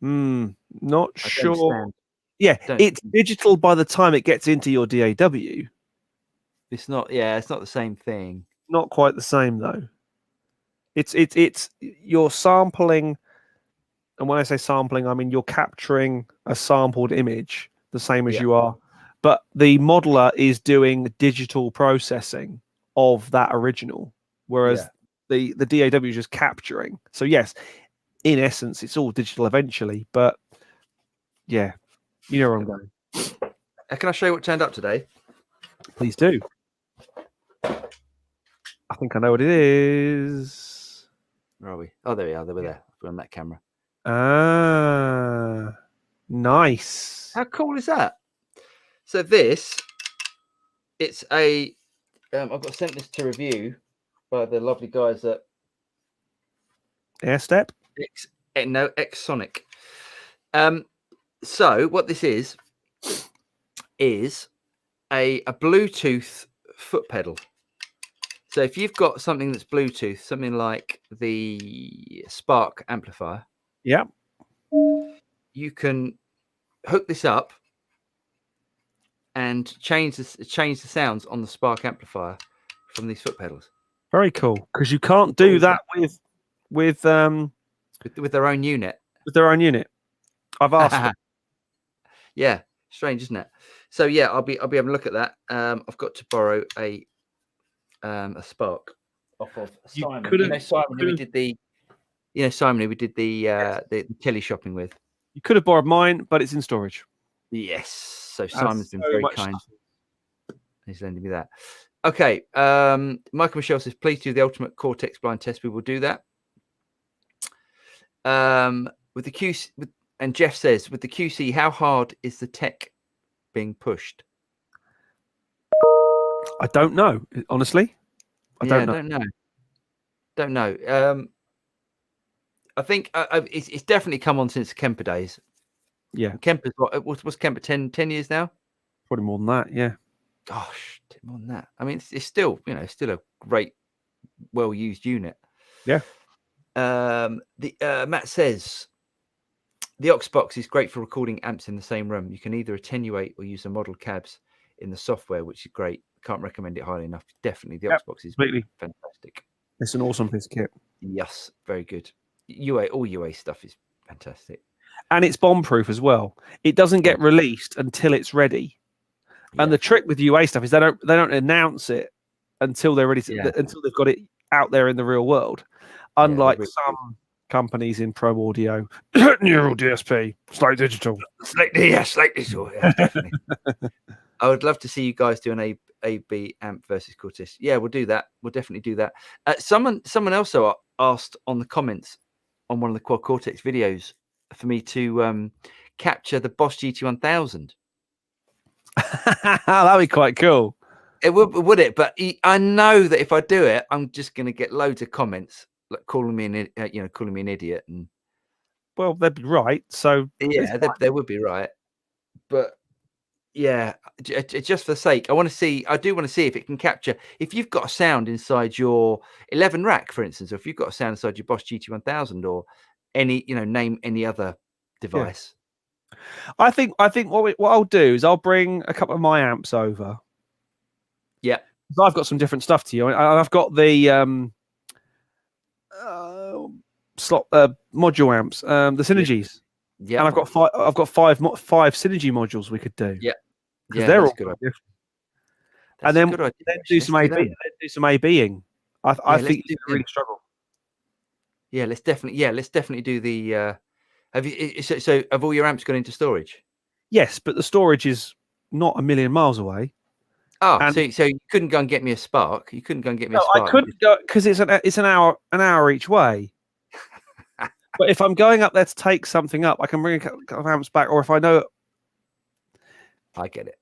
Not sure. Yeah, Don't- it's digital by the time it gets into your DAW. It's not. Yeah, it's not the same thing. Not quite the same though. It's you're sampling, and when I say sampling, I mean you're capturing a sampled image the same as you are, but the modeler is doing digital processing of that original, whereas the DAW is just capturing. So yes, in essence, it's all digital eventually, but yeah, you know where I'm going. Can I show you what turned up today? Please do. I think I know what it is. Where are we? Oh, there we are. They were there. We're on that camera. Ah, nice. How cool is that? So this, it's a. I've got sent this to review by the lovely guys at Airstep. X Sonic. So what this is a Bluetooth foot pedal. So if you've got something that's Bluetooth, something like the Spark amplifier, you can hook this up and change the sounds on the Spark amplifier from these foot pedals. Very cool, because you can't do that with their own unit. With their own unit. I've asked. Yeah, strange, isn't it? So yeah, I'll be having a look at that. I've got to borrow a Spark off of Simon. Simon, who we did the Tele shopping with. You could have borrowed mine, but it's in storage. Yes. So Simon's been very kind. He's lending me that. Okay. Michael Michelle says, please do the ultimate Cortex blind test. We will do that. With the QC, and Jeff says, with the QC, how hard is the tech being pushed? I don't know, honestly. I don't know. Don't know. I think it's definitely come on since Kemper days. Yeah. Kemper's what's Kemper 10 years now? Probably more than that, yeah. Gosh, more than that. I mean, it's still, still a great, well-used unit. Yeah. Matt says the aux box is great for recording amps in the same room. You can either attenuate or use the model cabs in the software, which is great. Can't recommend it highly enough. Definitely, the aux box is fantastic. It's an awesome piece of kit. Yes, very good. All UA stuff is fantastic, and it's bomb-proof as well. It doesn't get released until it's ready. Yeah. And the trick with UA stuff is they don't announce it until they're ready until they've got it out there in the real world. Unlike some companies in pro audio, Neural DSP, Slate Digital, Slate Digital. Yeah, definitely. I would love to see you guys do an AB amp versus Cortex. Yeah, we'll do that. We'll definitely do that. Someone also asked on the comments on one of the Quad Cortex videos for me to capture the Boss GT1000. That'd be quite cool. It would it? But I know that if I do it, I'm just going to get loads of comments like calling me an idiot. And well, they'd be right. So yeah, they would be right. But yeah, just for the sake, I do want to see if it can capture. If you've got a sound inside your 11 rack, for instance, or if you've got a sound inside your Boss GT1000 or any, name any other device. Yeah. I think what I'll do is I'll bring a couple of my amps over. Yeah, so I've got some different stuff to you, and I've got the module amps, the synergies. Yeah, and I've got five synergy modules we could do. Yeah, because they're all good. And then do some AB. Do some ABing. I think you really struggle. Yeah, let's definitely do the. So have all your amps gone into storage? Yes, but the storage is not a million miles away. Oh, And so you couldn't go and get me a Spark. You couldn't go and get me a no, Spark. I couldn't go because it's an hour each way. But if I'm going up there to take something up, I can bring a couple of amps back. Or if I know I get it.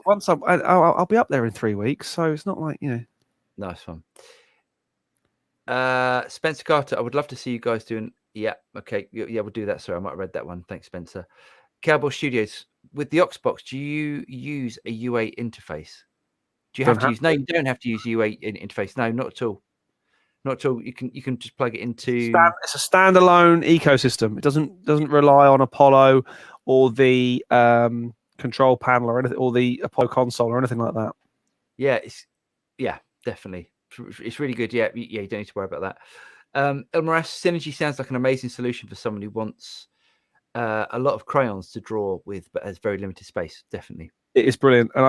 once I'll be up there in 3 weeks, so it's not like Nice one. Spencer Carter, I would love to see you guys doing. Yeah, okay, yeah, we'll do that. Sorry, I might have read that one. Thanks, Spencer. Cowboy Studios, with the Oxbox, do you use a UA interface? Do you have to use? No, you don't have to use UA interface. No, not at all. Not at all. You can just plug it into. It's a standalone ecosystem. It doesn't rely on Apollo or the control panel or anything, or the Apollo console or anything like that. Yeah, definitely. It's really good. Yeah, you don't need to worry about that. Elmaras, Synergy sounds like an amazing solution for someone who wants a lot of crayons to draw with, but has very limited space. Definitely, it is brilliant. And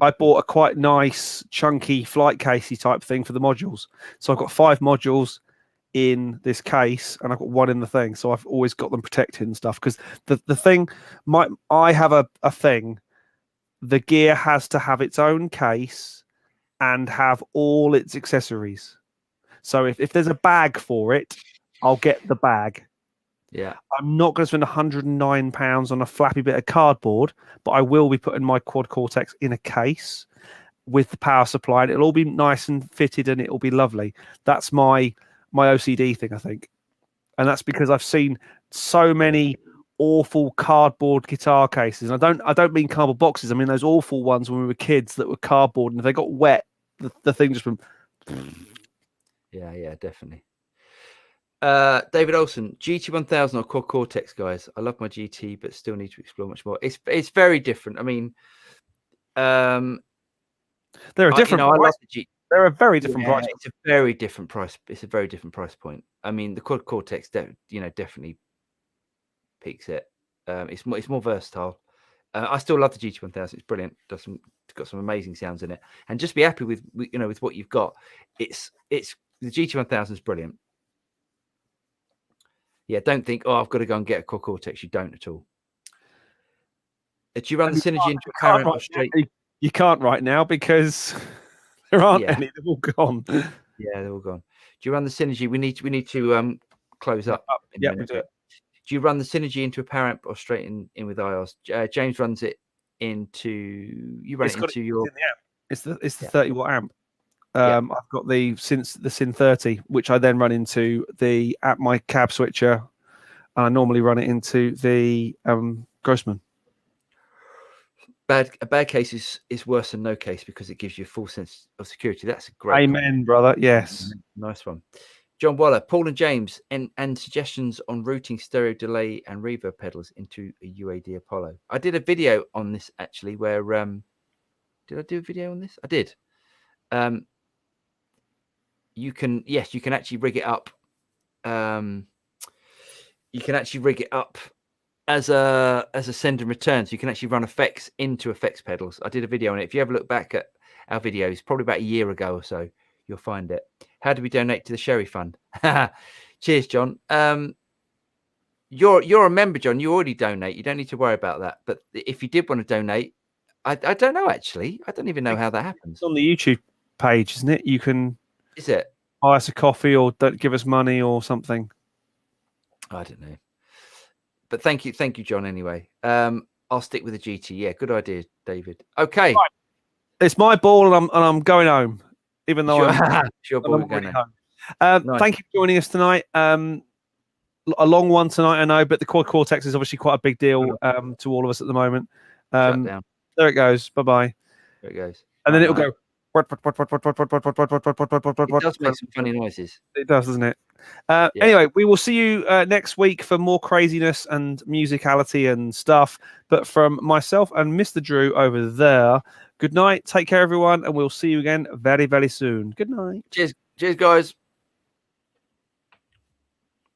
I bought a quite nice, chunky flight casey type thing for the modules. So I've got 5 modules in this case, and I've got 1 in the thing. So I've always got them protected and stuff. Because the thing, I have a thing. The gear has to have its own case and have all its accessories. So if there's a bag for it, I'll get the bag. Yeah, I'm not going to spend £109 on a flappy bit of cardboard, but I will be putting my Quad Cortex in a case with the power supply, and it'll all be nice and fitted, and it'll be lovely. That's my OCD thing, I think, and that's because I've seen so many awful cardboard guitar cases. And I don't mean cardboard boxes. I mean those awful ones when we were kids that were cardboard, and if they got wet, the thing just went. Yeah, definitely. David Olson, GT1000 or Quad Cortex, guys. I love my GT, but still need to explore much more. It's very different. I mean, they're a different. I love the GT. They're a very different price. It's a very different price. It's a very different price point. I mean, the Quad Cortex, definitely peaks it. It's more versatile. I still love the GT1000. It's brilliant. It's got some amazing sounds in it. And just be happy with what you've got. It's the GT1000 is brilliant. Yeah, don't think, I've got to go and get a Quad Cortex. You don't at all. Do you run the Synergy into a power amp or straight? You can't right now because there aren't any. They're all gone. Yeah, they're all gone. Do you run the Synergy? We need to close up. Yeah, we do it. Do you run the Synergy into a power amp or straight in with IRs? James runs it into. You run it into your. It's the 30 watt amp. I've got the Syn 30, which I then run into my cab switcher, and I normally run it into the Grossman. A bad case is worse than no case because it gives you a full sense of security. That's a great. Amen, brother. Yes, nice one. John Waller, Paul and James, and suggestions on routing stereo delay and reverb pedals into a UAD Apollo. I did a video on this actually. Where did I do a video on this? I did. You can actually rig it up. You can actually rig it up as a send and return, so you can actually run effects into effects pedals. I did a video on it. If you ever look back at our videos, probably about a year ago or so, you'll find it. How do we donate to the Sherry Fund? Cheers, John. You're a member, John. You already donate. You don't need to worry about that. But if you did want to donate, I don't know actually. I don't even know how that happens. It's on the YouTube page, isn't it? You can. Is it? Buy us a coffee or don't give us money or something. I don't know. But thank you, John. Anyway, I'll stick with the GT. Yeah, good idea, David. Okay, right. It's my ball, and I'm going home, even though I'm going home. Nice. Thank you for joining us tonight. A long one tonight, I know, but the Quad Cortex is obviously quite a big deal to all of us at the moment. Shut down. There it goes. Bye. There it goes. And then it'll go. It does make some funny noises. It does, doesn't it? Anyway, we will see you next week for more craziness and musicality and stuff. But from myself and Mr. Drew over there, good night. Take care, everyone, and we'll see you again very, very soon. Good night. Cheers, guys.